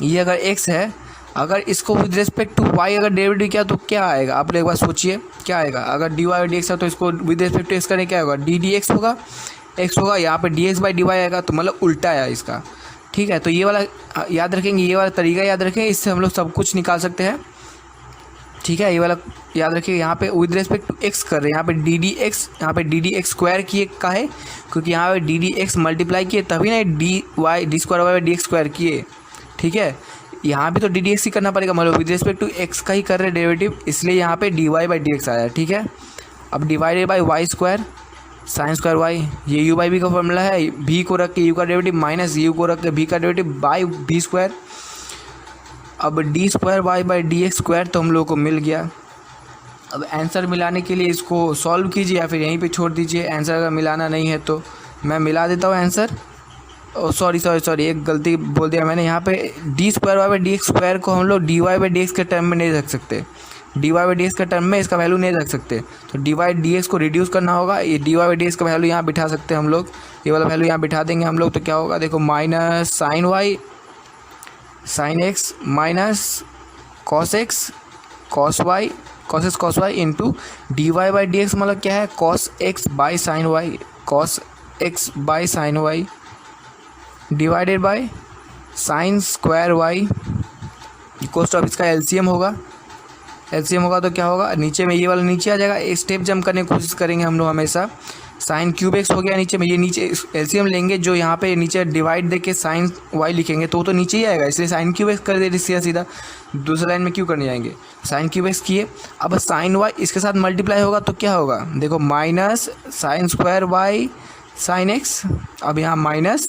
ये अगर एक्स है, अगर इसको विद रिस्पेक्ट टू वाई अगर डेरिवेटिव किया तो क्या आएगा, आप लोग एक बार सोचिए क्या आएगा। अगर डी वाई डी एक्स है तो इसको विद रिस्पेक्ट टू एक्स करने क्या होगा, डी एक्स होगा, यहाँ पे d x by d y आएगा, तो मतलब उल्टा है इसका, ठीक है। तो ये वाला याद रखेंगे, ये वाला तरीका याद रखेंगे, इससे हम लोग सब कुछ निकाल सकते हैं, ठीक है। ये वाला याद रखिए, यहाँ पे विद रिस्पेक्ट टू एक्स कर रहे हैं, यहाँ पे डी डी एक्स स्क्वायर किए का है क्योंकि यहाँ पे डी डी एक्स मल्टीप्लाई किए तभी ना d square y d x square किए, ठीक है। यहाँ भी तो डी डी एक्स ही करना पड़ेगा, मतलब विद रिस्पेक्ट टू एक्स का ही कर रहे डेरिवेटिव, इसलिए यहाँ पे d Y by D x आया, ठीक है। अब divided by y square sine square y, ये यू बाई बी का फॉर्मूला है, भी को रख के यू का डेरिवेटिव माइनस यू को रख के भी का डेरिवेटिव बाई बी स्क्वायर। अब d square y by D x square तो हम लोग को मिल गया। अब आंसर मिलाने के लिए इसको सॉल्व कीजिए या फिर यहीं पे छोड़ दीजिए, आंसर अगर मिलाना नहीं है तो मैं मिला देता हूँ आंसर। सॉरी एक गलती बोल दिया मैंने, यहाँ पे d square y by D x square को हम लोग d Y by D x के टर्म में नहीं रख सकते, d Y by D x के टर्म में इसका वैल्यू नहीं रख सकते। तो डी वाई डी एक्स को रिड्यूस करना होगा, ये d Y by D x का वैल्यू यहाँ बिठा सकते हैं हम लोग, ये वाला वैल्यू यहाँ बिठा देंगे हम लोग। तो क्या होगा देखो, minus sine y sine x minus cos x cos x cos y into d Y by D x मतलब क्या है, cos x by sine y divided by sine square y equals to, अब इसका एलसीएम होगा तो क्या होगा, नीचे में ये वाला नीचे आ जाएगा, एक स्टेप जंप करने की कोशिश करेंगे हम लोग हमेशा। साइन क्यूब एक्स हो गया नीचे में, ये नीचे एलसीएम लेंगे, जो यहाँ पे नीचे डिवाइड दे के साइन वाई लिखेंगे तो नीचे ही आएगा, इसलिए साइन क्यूब एक्स कर दे सीधा दूसरा लाइन में क्यों करने जाएंगे, साइन क्यूब एक्स किए। अब साइन वाई इसके साथ मल्टीप्लाई होगा तो क्या होगा देखो, minus sine square y sine x, अब यहाँ माइनस,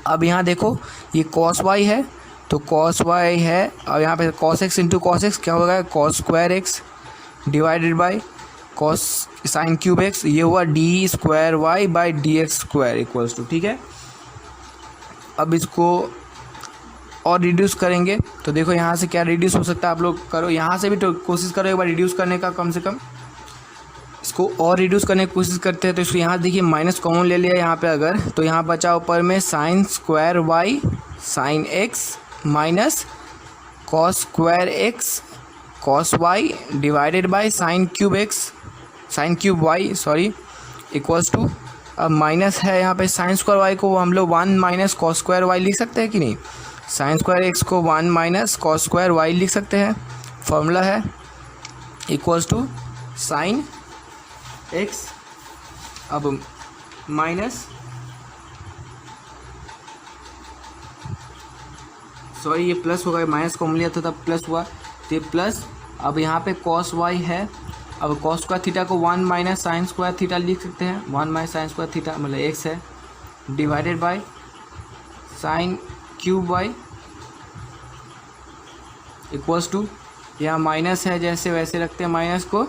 अब यहाँ देखो ये कॉस वाई है तो कॉस वाई है, अब यहाँ पे cos x into cos x क्या होगा, cos square x divided by cos sine cube x, ये हुआ d square y by D x square equals to, ठीक है। अब इसको और रिड्यूस करेंगे तो देखो यहाँ से क्या रिड्यूस हो सकता है, आप लोग करो, यहाँ से भी तो कोशिश करो एक बार रिड्यूस करने का, कम से कम इसको और रिड्यूस करने की कोशिश करते हैं। तो इसको यहाँ देखिए माइनस कॉमन ले लिया यहाँ पे अगर, तो यहाँ बचा ऊपर में sine square y sine x minus cos square x cos y divided by sine cube x sine cube y sorry equals to, अब माइनस है यहाँ पे साइन स्क्वायर वाई को हम लोग 1 माइनस कॉस स्क्वायर वाई लिख सकते हैं कि नहीं, साइन स्क्वायर एक्स को 1 माइनस कॉस स्क्वायर वाई लिख सकते हैं, फॉर्मूला है इक्वल्स टू साइन एक्स, अब माइनस सॉरी ये प्लस होगा, माइनस कॉमन लिया था तब प्लस हुआ, तो ये प्लस, अब यहाँ पे कॉस वाई है, अब कॉस स्क्वायर थीटा को 1 माइनस साइन स्क्वायर थीटा लिख सकते हैं, 1 माइनस साइन स्क्वायर थीटा मतलब एक्स है, divided by sine cube y equals to, यहाँ माइनस है जैसे वैसे रखते हैं माइनस को,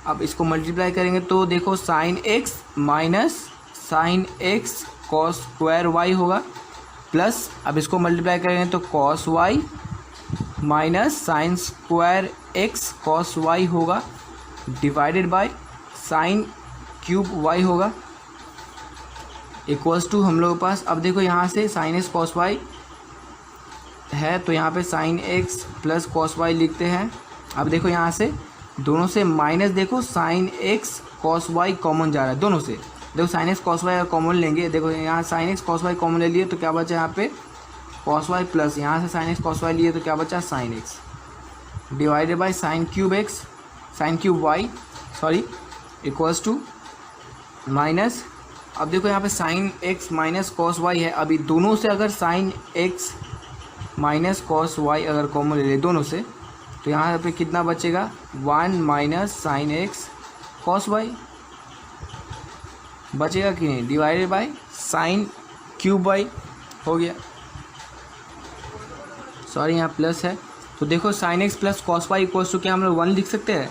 अब इसको मल्टीप्लाई करेंगे तो देखो sine x minus sine x cos square y होगा, प्लस अब इसको मल्टीप्लाई करेंगे तो cos y minus sine square x cos y होगा, divided by sine cube y होगा इक्वल्स टू, हम लोग के पास अब देखो यहाँ से साइन एक्स कॉस वाई है तो यहाँ पे sine x plus cos y लिखते हैं, अब देखो यहाँ से दोनों से माइनस, देखो sine x cos y common जा रहा है दोनों से, देखो sine x cos y common लेंगे, देखो यहाँ sine x cos y common ले लिए तो क्या बचा यहाँ पे कॉस वाई, प्लस यहाँ से साइन एक्स कॉस वाई लिए तो क्या बचा sine x, divided by sine cube x sine cube y sorry equals to minus, अब देखो यहाँ पे sine x minus cos y है, अभी दोनों से अगर sine x minus cos y अगर कॉमन ले ले दोनों से तो यहाँ पे कितना बचेगा 1 minus sine x cos y बचेगा कि नहीं, divided by sine cube y हो गया, सॉरी यहाँ प्लस है, तो देखो sine x plus cos y equals to क्या हम लोग 1 लिख सकते हैं,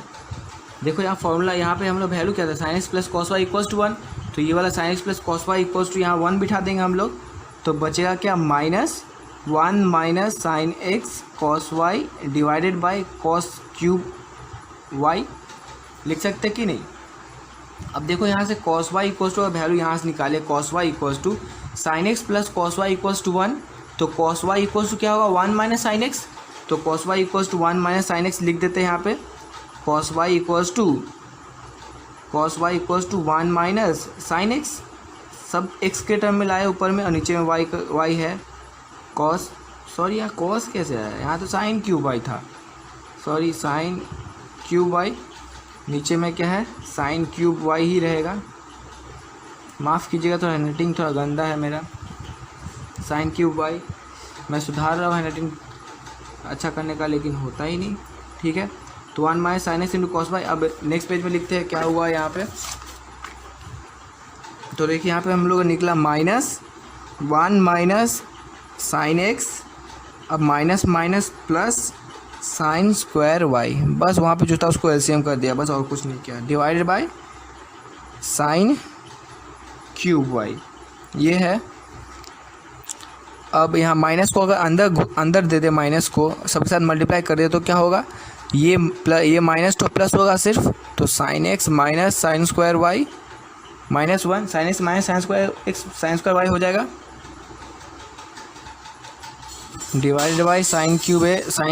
देखो यहाँ फॉर्मूला यहाँ पे हम लोग वैल्यू क्या था sine x plus cos y equals to 1, तो ये वाला sine x plus cos y equals to यहाँ 1 बिठा देंगे हम लोग, तो बचेगा क्या minus 1 minus sine x cos y divided by cos cube y लिख सकते कि नहीं। अब देखो यहाँ से cos y equals to value यहाँ से निकाले, cos y equals to sine x plus cos y equals to 1, तो कॉस वाई इक्वल्स टू क्या होगा 1 माइनस साइन एक्स, तो cos y equals to 1 minus sine x लिख देते हैं यहाँ पे, cos y equals to 1 minus sine x, सब एक्स के टर्म में लाए ऊपर में और नीचे में वाई है कॉस, सॉरी यहाँ कॉस कैसे आया, यहाँ तो साइन क्यूब वाई था, सॉरी साइन क्यूब वाई, नीचे में क्या है साइन क्यूब वाई ही रहेगा, माफ़ कीजिएगा थोड़ा हैंडराइटिंग थोड़ा गंदा है मेरा, साइन क्यूब वाई, मैं सुधार रहा हूँ हैंडराइटिंग अच्छा करने का लेकिन होता ही नहीं, ठीक है, तो 1 minus sine x into cos y. अब नेक्स्ट पेज में लिखते हैं क्या हुआ यहाँ पे, तो देखिए यहाँ पे हम लोग निकला माइनस 1 माइनस साइन एक्स, अब minus minus plus sine square y, बस वहाँ पे जो था उसको एलसीएम कर दिया बस और कुछ नहीं किया, divided by sine cube y ये है। अब यहाँ माइनस को अगर अंदर दे दे, माइनस को सबके साथ मल्टीप्लाई कर दे तो क्या होगा, ये माइनस तो प्लस होगा सिर्फ, तो sine x minus sine square y minus 1, sine x minus sine square x sine square y हो जाएगा, divided by sine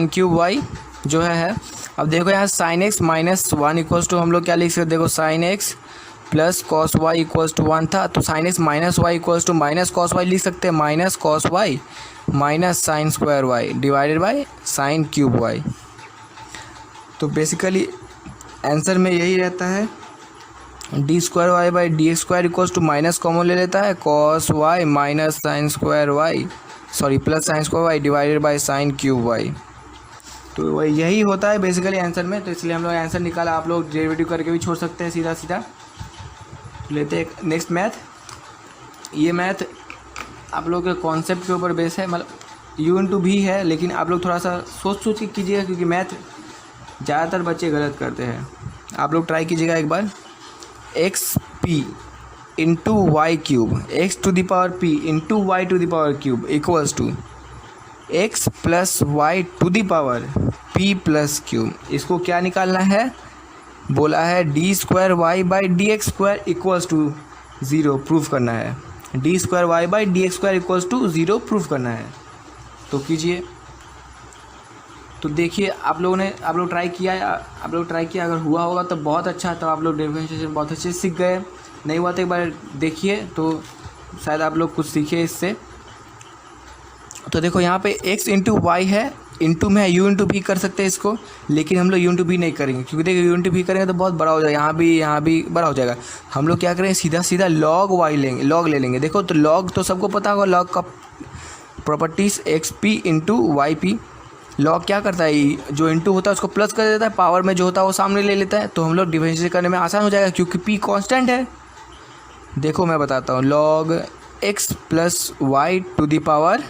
cube y जो है। अब देखो यहाँ sine x minus 1 equals to हम लोग क्या लिख सकते, देखो sine x plus cos y equals to 1 था, तो sine x minus y equals to minus cos y लिख सकते हैं, minus cos y minus sine square y divided by sine cube y. तो बेसिकली आंसर में यही रहता है, d square y by D x square equals to minus common ले लेता है, cos y minus sine square y sorry plus sine square y divided by sine cube y. तो वही यही होता है बेसिकली आंसर में, तो इसलिए हम लोग आंसर निकाला, आप लोग डेरिवेटिव करके भी छोड़ सकते हैं सीधा सीधा। लेते हैं नेक्स्ट मैथ, ये मैथ आप लोग के कॉन्सेप्ट के ऊपर बेस है, मतलब यू इंटू भी है, लेकिन आप लोग थोड़ा सा सोच के कीजिएगा क्योंकि मैथ ज़्यादातर बच्चे गलत करते हैं, आप लोग ट्राई कीजिएगा एक बार, x p into y cube, x to the power p into y to the power cube equals to x plus y to the power p plus cube. इसको क्या निकालना है, बोला है d square y by D x square equals to zero proof करना है। D square y by D x square equals to zero proof करना है। तो कीजिए। तो देखिए आप लोग ट्राई किया, अगर हुआ होगा तो बहुत अच्छा, तो आप लोग डिफरेंशिएशन बहुत अच्छे से सीख गए। नहीं हुआ तो एक बार देखिए, तो शायद आप लोग कुछ सीखे इससे। तो देखो यहाँ पे x इंटू वाई है, इंटू में है u इंटू भी कर सकते हैं इसको, लेकिन हम लोग u इंटू भी नहीं करेंगे, क्योंकि देखिए u इंटू भी करेंगे तो बहुत बड़ा हो जाएगा, यहाँ भी बड़ा हो जाएगा। हम लोग क्या करेंगे, सीधा log y लेंगे, log ले लेंगे। देखो तो log तो सबको पता होगा, log का properties x p into y p. Log क्या करता है, जो इंटू होता है उसको प्लस कर देता है, पावर में जो होता है वो सामने ले लेता है, तो हम लोग डिफरेंशिएट करने में आसान हो जाएगा, क्योंकि p कांस्टेंट है। देखो मैं बताता हूँ, log x plus y to the power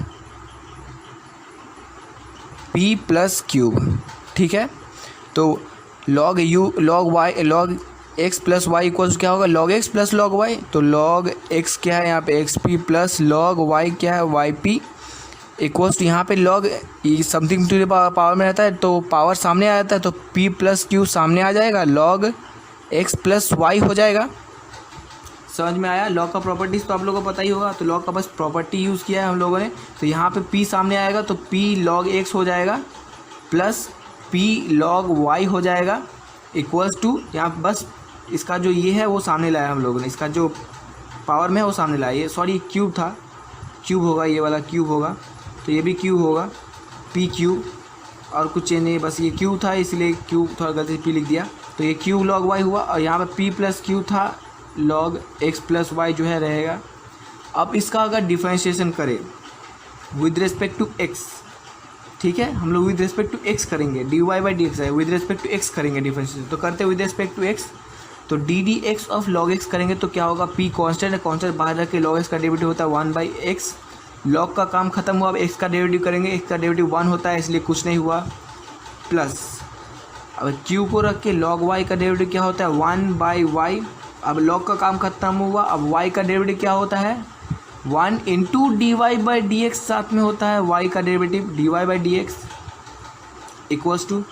p plus cube, ठीक है। तो log x plus y equals क्या होगा, log x plus log y। तो log x क्या है यहाँ पे x p plus log y क्या है वाई पी इक्वल्स टू, यहाँ पे log something to the power में रहता है तो पावर सामने आ जाता है, तो p प्लस क्यू सामने आ जाएगा, log x प्लस वाई हो जाएगा। समझ में आया। लॉग का प्रॉपर्टीज़ तो आप लोगों को पता ही होगा, तो लॉग का बस प्रॉपर्टी यूज़ किया है हम लोगों ने। तो यहाँ पे p सामने आएगा तो p log x हो जाएगा प्लस p log y हो जाएगा इक्वल्स टू, यहाँ बस इसका जो ये है वो सामने लाया हम लोगों ने, इसका जो पावर में है वो सामने लाया। ये सॉरी क्यूब था, क्यूब होगा, ये वाला क्यूब होगा, तो ये भी क्यूब होगा, पी क्यूब, और कुछ चेंज नहीं, बस ये क्यूब था इसलिए क्यूब थोड़ा गलती से पी लिख दिया। तो ये क्यूब log y हुआ, और यहाँ पे p प्लस क्यू था, log x प्लस वाई जो है रहेगा। अब इसका अगर डिफरेंशिएशन करें विद रिस्पेक्ट टू x, ठीक है, हम लोग विद रिस्पेक्ट टू x करेंगे, d Y by D x है, विद रिस्पेक्ट टू x करेंगे डिफरेंशिएशन। तो करते विद रिस्पेक्ट टू x, तो d d x of log x करेंगे तो क्या होगा, p कांस्टेंट है, कांस्टेंट बाहर रख के log x का डेरिवेटिव होता है 1 बाई एक्स। log का काम खत्म हुआ, अब x का डेरिवेटिव करेंगे, x का डेरिवेटिव 1 होता है इसलिए कुछ नहीं हुआ, प्लस अब q को रख के log y का डेरिवेटिव क्या होता है 1 बाई वाई। अब log का काम खत्म हुआ, अब y का डेरिवेटिव क्या होता है 1 into d Y by D x, साथ में होता है y का derivative d Y by D x equals to,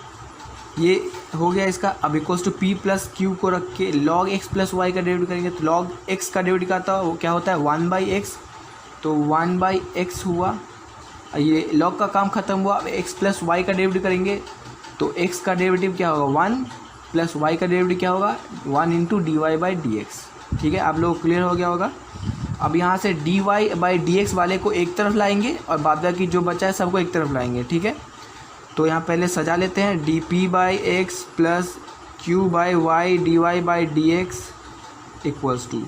ये हो गया इसका। अब equals to p plus q को रख के log x प्लस वाई का डेरिवेटिव करेंगे, तो log x का डेरिवेटिव क्या होता है 1 बाई एक्स, तो 1 बाई एक्स हुआ। ये log का काम खत्म हुआ, अब x प्लस वाई का डेरिवेटिव करेंगे तो x का डेरिवेटिव क्या होगा 1 प्लस y का डेरिवेटिव क्या होगा 1 into d Y by D x. ठीक है, आप लोग क्लियर हो गया होगा। अब यहाँ से d Y by D x वाले को एक तरफ लाएंगे और बाद बाकी जो बचा है सबको एक तरफ लाएंगे। ठीक है, तो यहाँ पहले सजा लेते हैं, d p by x plus q by y d Y by D x equals to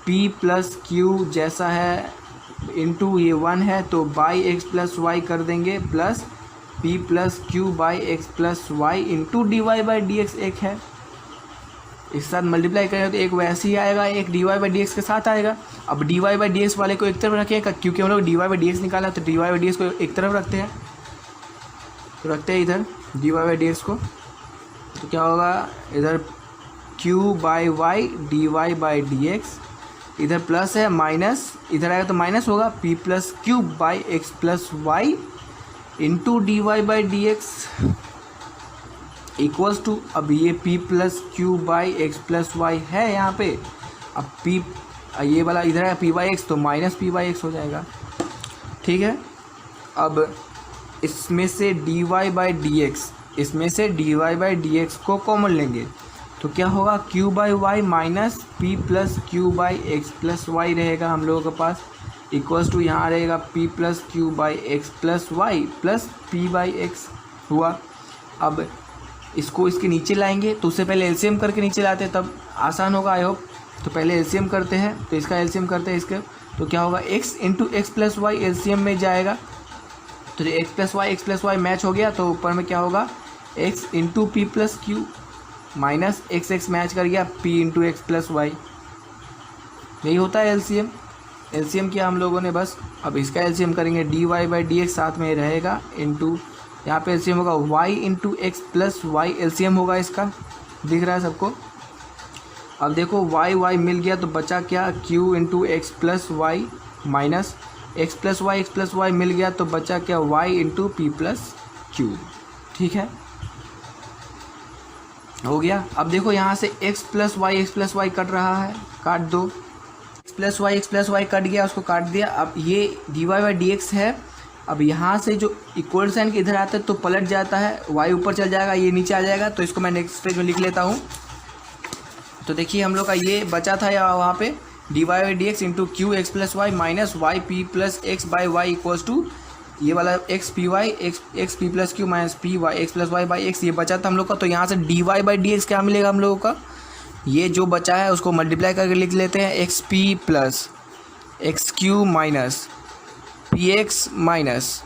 p plus q जैसा है इंटू ये 1 है तो बाई एक्स प्लस वाई कर देंगे, plus p plus q by x plus y into d Y by D x एक है, इस साथ मल्टीप्लाई करेंगे तो एक वैसे ही आएगा, एक d Y by D x के साथ आएगा। अब d Y by D x वाले को एक तरफ रखिएगा क्योंकि हम लोग d Y by D x निकाला, तो D Y by D x को एक तरफ रखते हैं, तो रखते हैं इधर d Y by D x को, तो क्या होगा इधर q by y d Y by D x, इधर प्लस है माइनस, इधर आएगा तो माइनस होगा, p plus q by x plus y into d Y by D x equals to, अब ये p plus q by x plus y है यहाँ पे, अब p ये वाला इधर है p बाई एक्स तो माइनस p बाई एक्स हो जाएगा। ठीक है, अब इसमें से dy बाई डी एक्स, इसमें से dy बाई डी एक्स को कॉमन लेंगे तो क्या होगा q by y minus p plus q by x plus y रहेगा हम लोगों के पास, इक्वल्स टू यहाँ रहेगा p plus q by x plus y plus p by x हुआ। अब इसको इसके नीचे लाएंगे तो उससे पहले एलसीएम करके नीचे लाते हैं तब आसान होगा आई होप, तो पहले एलसीएम करते हैं, तो इसका एलसीएम करते हैं इसके, तो क्या होगा x into x plus y LCM में जाएगा, तो एक्स प्लस वाई मैच हो गया, तो ऊपर में क्या होगा x into p plus q minus x match कर गया p into x plus y, यही होता है एलसीएम। एलसीएम किया हम लोगों ने बस, अब इसका एलसीएम करेंगे d Y by D x साथ में रहेगा इंटू यहाँ पे एलसीएम होगा y into x plus y LCM होगा इसका, दिख रहा है सबको। अब देखो वाई वाई मिल गया तो बचा क्या, q into x plus y minus x plus y मिल गया तो बचा क्या, y into p plus q. ठीक है, हो गया। अब देखो यहाँ से एक्स प्लस वाई कट रहा है, काट दो। एक्स प्लस वाई कट गया, उसको काट दिया। अब ये d Y by D x है। अब यहाँ से जो इक्वल साइन के इधर आता है तो पलट जाता है, वाई ऊपर चल जाएगा, ये नीचे आ जाएगा। तो इसको मैं नेक्स्ट पेज में लिख लेता हूँ। तो देखिए हम लोग का ये बचा था या वहाँ पे d Y by D x into q x plus y minus y p plus x by y equals to ये वाला x p y x p plus q minus p y x plus y by x, ये बचा था हम लोग का। तो यहाँ से d Y by D x क्या मिलेगा हम लोगों का, ये जो बचा है उसको मल्टीप्लाई करके लिख लेते हैं, x p plus x q minus p x minus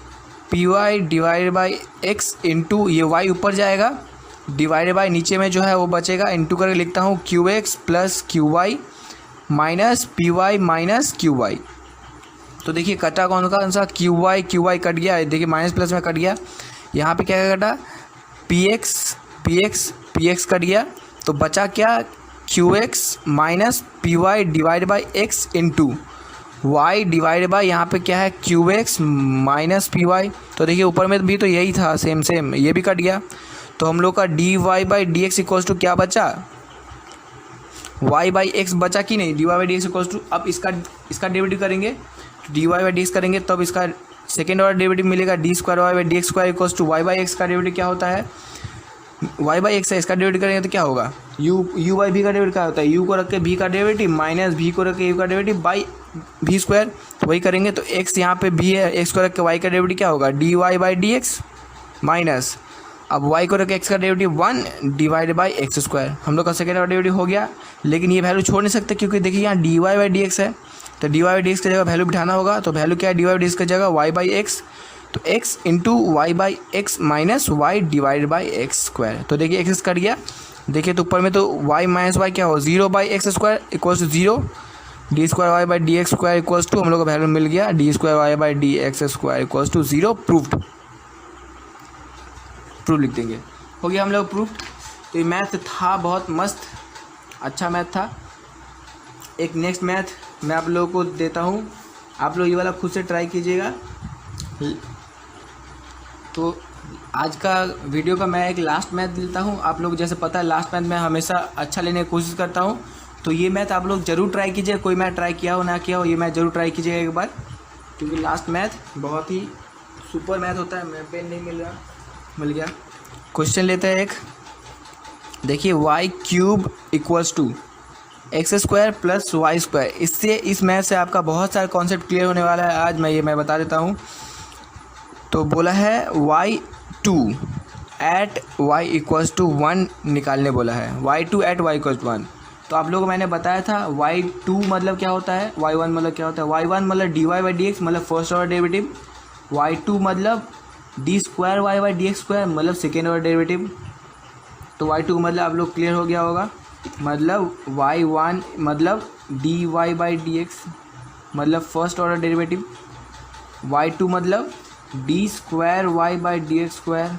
p y divided by x into ये वाई ऊपर जाएगा, डिवाइडेड बाई नीचे में जो है वो बचेगा, इंटू करके लिखता हूँ q x plus q y minus p y minus q y. तो देखिए कटा कौन सा, क्यू वाई कट गया, देखिए माइनस प्लस में कट गया। यहाँ पे क्या कटा, पी एक्स कट गया तो बचा क्या, q x minus p y divide by x into y divide by यहाँ पे क्या है, q x minus p y. तो देखिए ऊपर में भी तो यही था, सेम ये भी कट गया। तो हम लोग का d Y by D x equals to क्या बचा, वाई बाई एक्स बचा कि नहीं, d Y by D x equals to. अब इसका डेरिवेटिव करेंगे, d Y by D x करेंगे तब इसका सेकेंड ऑर्डर डेरिवेटिव मिलेगा, d square y by D x square equals to y by x का डेरिवेटिव क्या होता है, वाई बाई एक्स है, इसका डेरिवेटिव करेंगे तो क्या होगा, यू बाई भी का डेरिवेटिव क्या होता है, यू को रख के भी का डेरिवेटिव माइनस भी को रख के यू का डेरिवेटिव बाई भी स्क्वायर, वही करेंगे। तो एक्स यहाँ पे भी है, एक्स को रख के वाई का डेरिवेटिव क्या होगा, d Y by D x minus अब वाई को रख के एक्स का derivative 1 divide by x square. हम लोग का सेकेंड ऑर्डर डेरिवेटिव हो गया। लेकिन ये वैल्यू छोड़ नहीं सकते क्योंकि देखिए यहाँ d Y by D x है, तो D Y by D x की जगह वैल्यू बिठाना होगा। तो वैल्यू क्या है, d Y by D x की जगह वाई बाई एक्स, तो x into y by x minus y divide by x square. तो देखिए एक्स कट गया, देखिए तो ऊपर में तो वाई माइनस वाई क्या हो, 0 by x square equals to 0, d square y by D x square equals to हम लोग का वैल्यू मिल गया, d square y by D x square equals to 0। Proof लिख देंगे, हो गया हम लोग प्रूफ। तो ये मैथ था बहुत मस्त, अच्छा मैथ था। एक नेक्स्ट मैथ मैं आप लोगों को देता हूँ, आप लोग ये वाला खुद से ट्राई कीजिएगा। तो आज का वीडियो का मैं एक लास्ट मैथ देता हूँ। आप लोग जैसे पता है लास्ट मैथ मैं हमेशा अच्छा लेने की कोशिश करता हूँ, तो ये मैथ आप लोग ज़रूर ट्राई कीजिए। कोई मैथ ट्राई किया हो ना किया हो, ये मैथ ज़रूर ट्राई कीजिएगा एक बार, क्योंकि लास्ट मैथ बहुत ही सुपर मैथ होता है। मेरे पेन नहीं मिल गया। क्वेश्चन लेते हैं एक, देखिए y cube equals to x square plus y square. इससे इस मैथ से आपका बहुत सारा कॉन्सेप्ट क्लियर होने वाला है। आज मैं बता देता हूँ। तो बोला है y2 eight y equals to 1 निकालने बोला है, y2 eight y equals to 1। तो आप लोगों को मैंने बताया था y2 मतलब क्या होता है, y1 मतलब क्या होता है। y1 मतलब d Y by D x मतलब फर्स्ट ऑर्डर डेरिवेटिव, y2 मतलब d square y by D x square मतलब सेकेंड ऑर्डर डेरिवेटिव। तो y2 मतलब आप लोग क्लियर हो गया होगा, मतलब y1 मतलब d Y by D x मतलब फर्स्ट ऑर्डर डेरिवेटिव, y2 मतलब d square y by D x square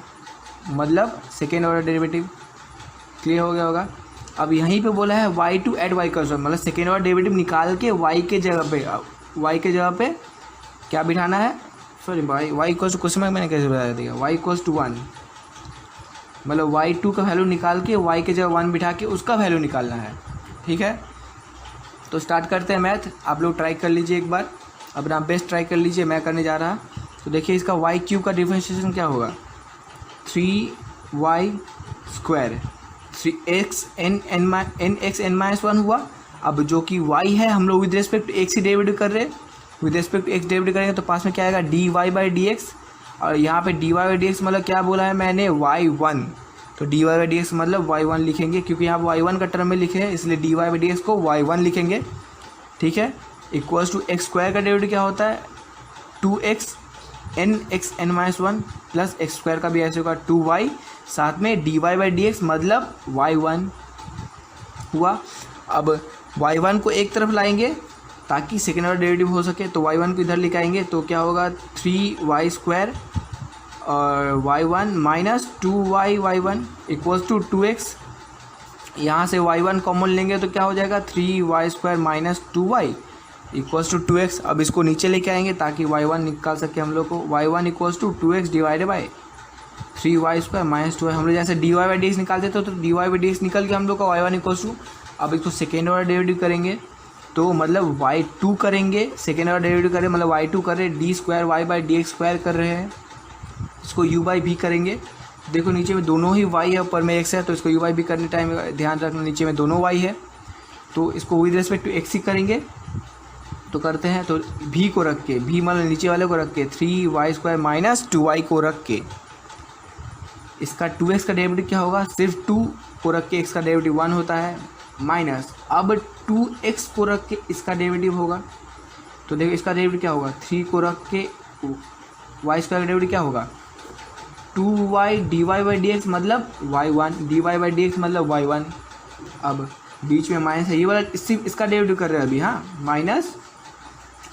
मतलब सेकेंड ऑर्डर डेरिवेटिव। क्लियर हो गया होगा। अब यहीं पे बोला है y2 एट y का मतलब सेकेंड ऑर्डर डेरिवेटिव निकाल के y के जगह पे क्या बिठाना है, sorry y equals to, question में मैंने कैसे बताया दिया, y इक्वल्स टू 1 मतलब y2 का वैल्यू निकाल के y के जगह 1 बिठा के उसका वैल्यू निकालना है। ठीक है, तो स्टार्ट करते हैं मैथ। आप लोग ट्राई कर लीजिए एक बार, अपना बेस्ट ट्राई कर लीजिए, मैं करने जा रहा। तो देखिए इसका वाई क्यूब का डिफरेंशिएशन क्या होगा, 3y square 3x n x n minus 1 हुआ। अब जो कि y है हम लोग विद रिस्पेक्ट टू x ही डेरिवेटिव कर रहे हैं, with respect to x derivative करेंगे तो पास में क्या आएगा d Y by D x, और यहाँ पे d Y by D x मतलब क्या बोला है मैंने y1, तो D Y by D x मतलब y1 लिखेंगे, क्योंकि यहाँ पर y1 का टर्म में लिखे हैं इसलिए d Y by D x को y1 लिखेंगे। ठीक है, इक्वल्स टू एक्स स्क्वायर का डेरिवेटिव क्या होता है 2x n minus 1 plus x square का भी ऐसे होगा 2y, साथ में d Y by D x मतलब y1 हुआ। अब y1 को एक तरफ लाएंगे ताकि सेकेंड ऑर्डर डेरिवेटिव हो सके, तो y1 को इधर लेके आएंगे तो क्या होगा 3y स्क्वायर और y1 minus 2y y1 equals to 2x यहाँ से y1 कॉमन लेंगे तो क्या हो जाएगा 3y² minus 2y equals to 2x। अब इसको नीचे लेके आएंगे ताकि y1 निकाल सके हम लोग को। y1 equals to 2x divided by 3y² minus 2y। हम लोग जैसे dy बाई dx निकालते तो dy बाई dx निकल गया हम लोग का y1 इक्वल्स टू। अब इसको सेकेंड ऑर्डर डेरिवेटिव करेंगे तो मतलब y2 करेंगे, सेकेंड ऑर्डर डेरिवेटिव करें मतलब y2 कर रहे d square y by dx square कर रहे हैं, इसको u बाई v करेंगे। देखो नीचे में दोनों ही y है, ऊपर में x है, तो इसको u बाई v करने टाइम ध्यान रखना नीचे में दोनों y है, तो इसको विद रिस्पेक्ट टू x ही करेंगे। तो करते हैं, तो v को रख के, v मतलब नीचे वाले को रख के 3y² माइनस 2y को रख के इसका 2x का डेरिवेटिव क्या होगा, सिर्फ 2 को रख के x का डेरिवेटिव 1 होता है, माइनस अब 2x को रख के इसका डेरिवेटिव होगा। तो देखो इसका डेरिवेटिव क्या होगा, 3 को रख के y² का डेरिवेटिव क्या होगा 2y dy बाई dx मतलब y1, dy बाई dx मतलब y1। अब बीच में माइनस है, ये वाला सिर्फ इसका डेरिवेटिव कर रहे हैं अभी, हाँ माइनस।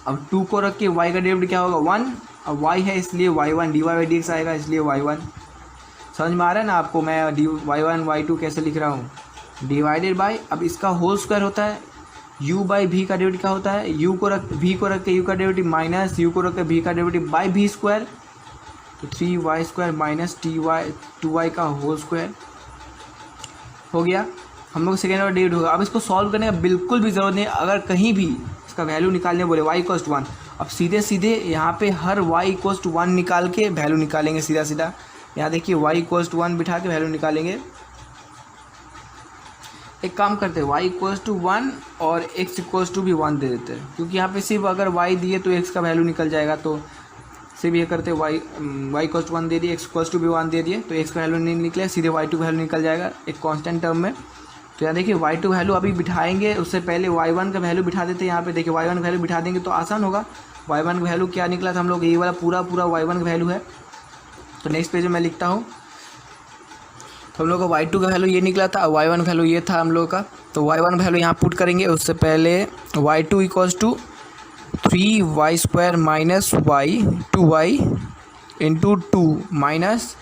अब 2 को रख के y का डेरिवेटिव क्या होगा 1, अब y है इसलिए y1 dy बाई dx आएगा इसलिए y1। समझ में आ रहा है ना आपको मैं y1 y2 कैसे लिख रहा हूँ, डिवाइडेड बाई, अब इसका होल स्क्वायर होता है u बाई v का डेरिवेटिव क्या होता है, v को रख के u का डेरिवेटिव माइनस u को रख के v का डेरिवेटिव बाई v स्क्वायर, तो 3y² माइनस 2y का होल स्क्वायर हो गया। हम लोग सेकेंड ऑर्डर डेरिवेटिव होगा। अब इसको सॉल्व करने का बिल्कुल भी ज़रूरत नहीं, अगर कहीं भी इसका वैल्यू निकालने बोले y इक्वल्स टू 1, अब सीधे सीधे यहाँ पे हर y इक्वल्स टू 1 निकाल के वैल्यू निकालेंगे सीधा सीधा। यहाँ देखिए y इक्वल्स टू 1 बिठा के वैल्यू निकालेंगे। एक काम करते हैं y इक्वल्स टू 1 और x इक्वल्स टू भी 1 दे देते हैं, क्योंकि यहाँ पे सिर्फ अगर y दिए तो x का वैल्यू निकल जाएगा, तो सिर्फ ये करते y इक्वल्स टू 1 दे दिए, x इक्वल्स टू भी 1 दे दिए, तो x का वैल्यू नहीं निकले, सीधे y2 वैल्यू निकल जाएगा एक कांस्टेंट टर्म में। तो यहाँ देखिए y2 वैल्यू अभी बिठाएंगे, उससे पहले y1 का वैल्यू बिठा देते हैं। यहाँ पे देखिए y1 का वैल्यू बिठा देंगे तो आसान होगा। y1 का वैल्यू क्या निकला था हम लोग, ये वाला पूरा y1 का वैल्यू है। तो नेक्स्ट पेज में मैं लिखता हूँ, तो हम लोग का y2 का वैल्यू ये निकला था, y1 का वैल्यू ये था हम लोग का। तो y1 वैल्यू यहाँ पुट करेंगे, उससे पहले y2 equals to 3y² minus y 2y into 2 minus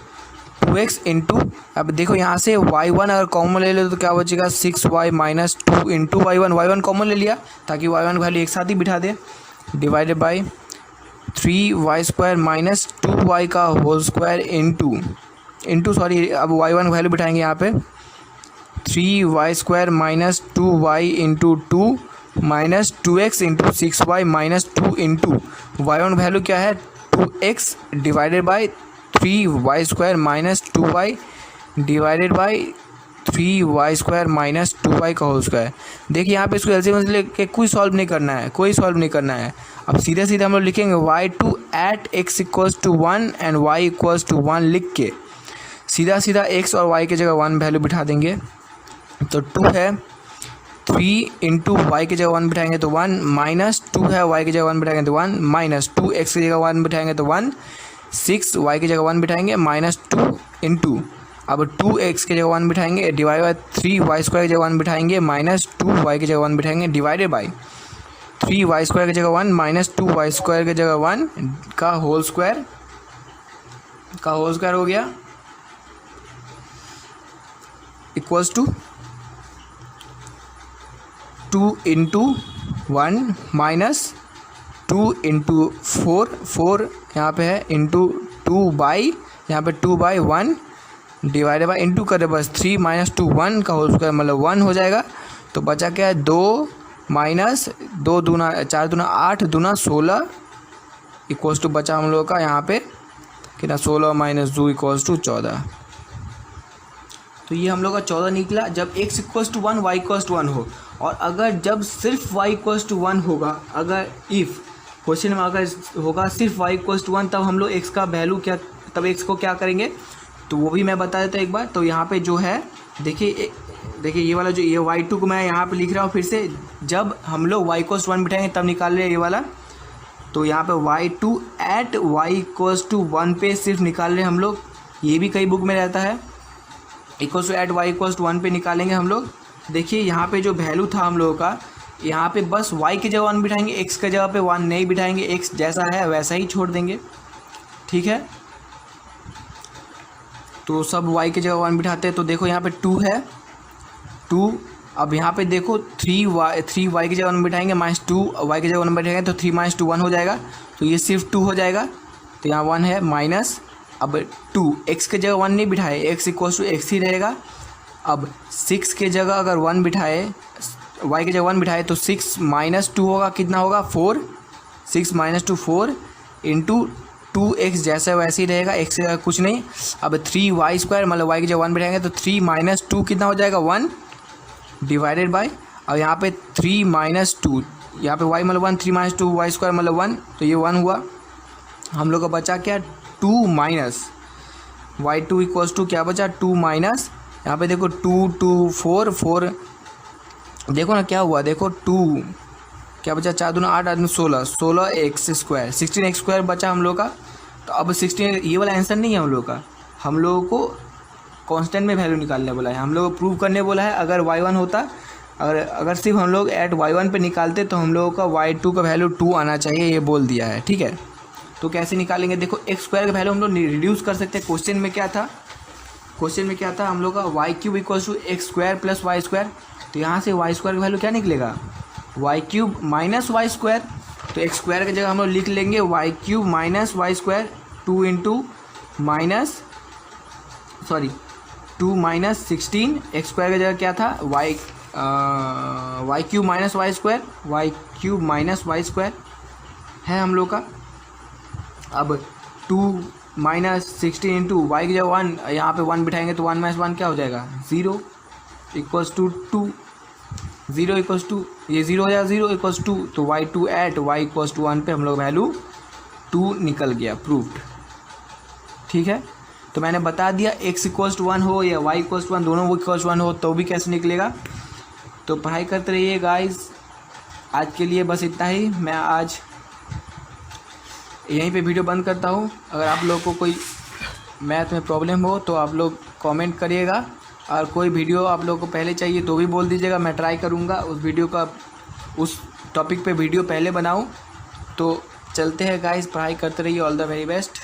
2x into, अब देखो यहाँ से y1 अगर कॉमन ले लो तो क्या बचेगा 6y minus 2 into y1 common ले लिया ताकि y1 वैल्यू एक साथ ही बिठा दे, divided by 3y² minus 2y का होल स्क्वायर इंटू सॉरी, अब y1 वैल्यू बिठाएंगे यहाँ पे 3y² minus 2y into 2 minus 2x into 6y minus 2 into y1 value क्या है 2x divided by 3y² minus 2y divided by 3y² minus 2y का whole square. देखिए यहाँ पे इसको एलसीएम लेके कोई सॉल्व नहीं करना है, कोई सॉल्व नहीं करना है। अब सीधे सीधे हम लोग लिखेंगे y2 at x equals to 1 and y equals to 1 लिख के सीधा सीधा x और y की जगह 1 वैल्यू बिठा देंगे। तो 2 है 3 इंटू वाई की जगह 1 बिठाएंगे तो 1, माइनस 2 है y की जगह 1 बिठाएंगे तो 1, माइनस 2x की जगह 1 बिठाएंगे तो 1, 6 y की जगह 1 बिठाएंगे माइनस 2 इंटू, अब 2x की जगह 1 बिठाएंगे डिवाइड बाई 3y² की जगह 1 बिठाएंगे माइनस 2y की जगह 1 बिठाएंगे डिवाइडेड बाई 3y² की जगह 1 माइनस 2y² की जगह 1 का होल स्क्वायर हो गया equals to 2 into 1 minus 2 into 4 यहाँ पे है इंटू 2 बाई, यहाँ पे 2 बाई 1 डिवाइडेड बाई इंटू करे बस 3 माइनस 2 1 का होल स्क्वायर मतलब 1 हो जाएगा। तो बचा क्या है 2 माइनस 2 दूना 4 दूना 8 दूना 16 इक्वल्स टू बचा हम लोग का यहाँ पे कितना 16 माइनस 2 इक्वल्स टू 14। तो ये हम लोग का 14 निकला जब x equals to 1 y equals to 1 हो। और अगर जब सिर्फ y इक्वल्स टू 1 होगा, अगर इफ़ क्वेश्चन में अगर होगा सिर्फ y इक्वल्स टू 1 तब हम लोग x का वैल्यू क्या, तब x को क्या करेंगे तो वो भी मैं बता देता हूँ एक बार। तो यहाँ पे जो है देखिए ये वाला जो ये y2 को मैं यहाँ पे लिख रहा हूँ फिर से, जब हम लोग y इक्वल्स टू 1 बिठाएंगे तब निकाल रहे हैं ये वाला। तो यहाँ पे y2 eight y equals to 1 पे सिर्फ निकाल रहे हैं हम लोग, ये भी कई बुक में रहता है। Equals to at y equals to 1 पे निकालेंगे हम लोग। देखिए यहाँ पे जो वैल्यू था हम लोगों का, यहाँ पे बस y की जगह 1 बिठाएंगे, x की जगह पे 1 नहीं बिठाएंगे, x जैसा है वैसा ही छोड़ देंगे, ठीक है। तो सब y की जगह 1 बिठाते हैं। तो देखो यहाँ पे 2 है, 2, अब यहाँ पे देखो 3y की जगह 1 बिठाएंगे, -2y की जगह 1 बिठाएंगे तो 3 - 2 1 हो जाएगा, तो ये सिर्फ 2 हो जाएगा, तो यहाँ 1 है माइनस, अब 2 x की जगह 1 नहीं बिठाए, x = x ही रहेगा। अब 6 के जगह अगर 1 बिठाए, y की जगह 1 बिठाए तो 6 - 2 होगा, कितना होगा 4, 6 - 2 4 इंटू 2x जैसा वैसे ही रहेगा, x से कुछ नहीं। अब 3y² मतलब y की जगह 1 बिठाएंगे तो 3 - 2 कितना हो जाएगा 1 डिवाइडेड बाय, अब यहाँ पे 3 - 2, यहाँ पे y मतलब 1, 3 - 2 y² मतलब 1, तो ये 1 हुआ। हम लोग का बचा क्या 2 माइनस y2 = क्या बचा 2 माइनस, यहाँ पे देखो 2 2 4 4, देखो ना क्या हुआ, देखो 2 क्या बचा 4 दूना 8 8 दूना 16 16x² 16x² बचा हम लोग का। तो अब 16 ये वाला आंसर नहीं है हम लोग का, हम लोगों को कांस्टेंट में वैल्यू निकालने बोला है, हम लोग को प्रूव करने बोला है। अगर y1 होता, अगर सिर्फ हम लोग एट y1 पे निकालते तो हम लोगों का y2 का वैल्यू 2 आना चाहिए, ये बोल दिया है, ठीक है। तो कैसे निकालेंगे, देखो x² का वैल्यू हम लोग रिड्यूस कर सकते हैं। क्वेश्चन में क्या था, हम लोग का y³ = x² + y², तो यहाँ से y² का वैल्यू क्या निकलेगा y³ - y², तो x² की जगह हम लोग लिख लेंगे y³ - y², 2 into minus 2 - 16, x² की जगह क्या था y³ - y² है हम लोग का। अब 2 - 16 इंटू y की जगह 1, यहाँ पे 1 बिठाएंगे तो 1 - 1 क्या हो जाएगा 0 = 2, 0 = ये 0 हो जाएगा, 0 = 2, तो y2 एट y = 1 पे हम लोग वैल्यू 2 निकल गया, प्रूव्ड, ठीक है। तो मैंने बता दिया x = 1 हो या y = 1, दोनों वो = 1 हो तो भी कैसे निकलेगा। तो पढ़ाई करते रहिए गाइस, आज के लिए बस इतना ही। मैं आज यहीं पे वीडियो बंद करता हूँ। अगर आप लोग को कोई मैथ में प्रॉब्लम हो तो आप लोग कमेंट करिएगा, और कोई वीडियो आप लोग को पहले चाहिए तो भी बोल दीजिएगा, मैं ट्राई करूँगा उस वीडियो का, उस टॉपिक पे वीडियो पहले बनाऊँ। तो चलते हैं गाइस, पढ़ाई करते रहिए, ऑल द वेरी बेस्ट।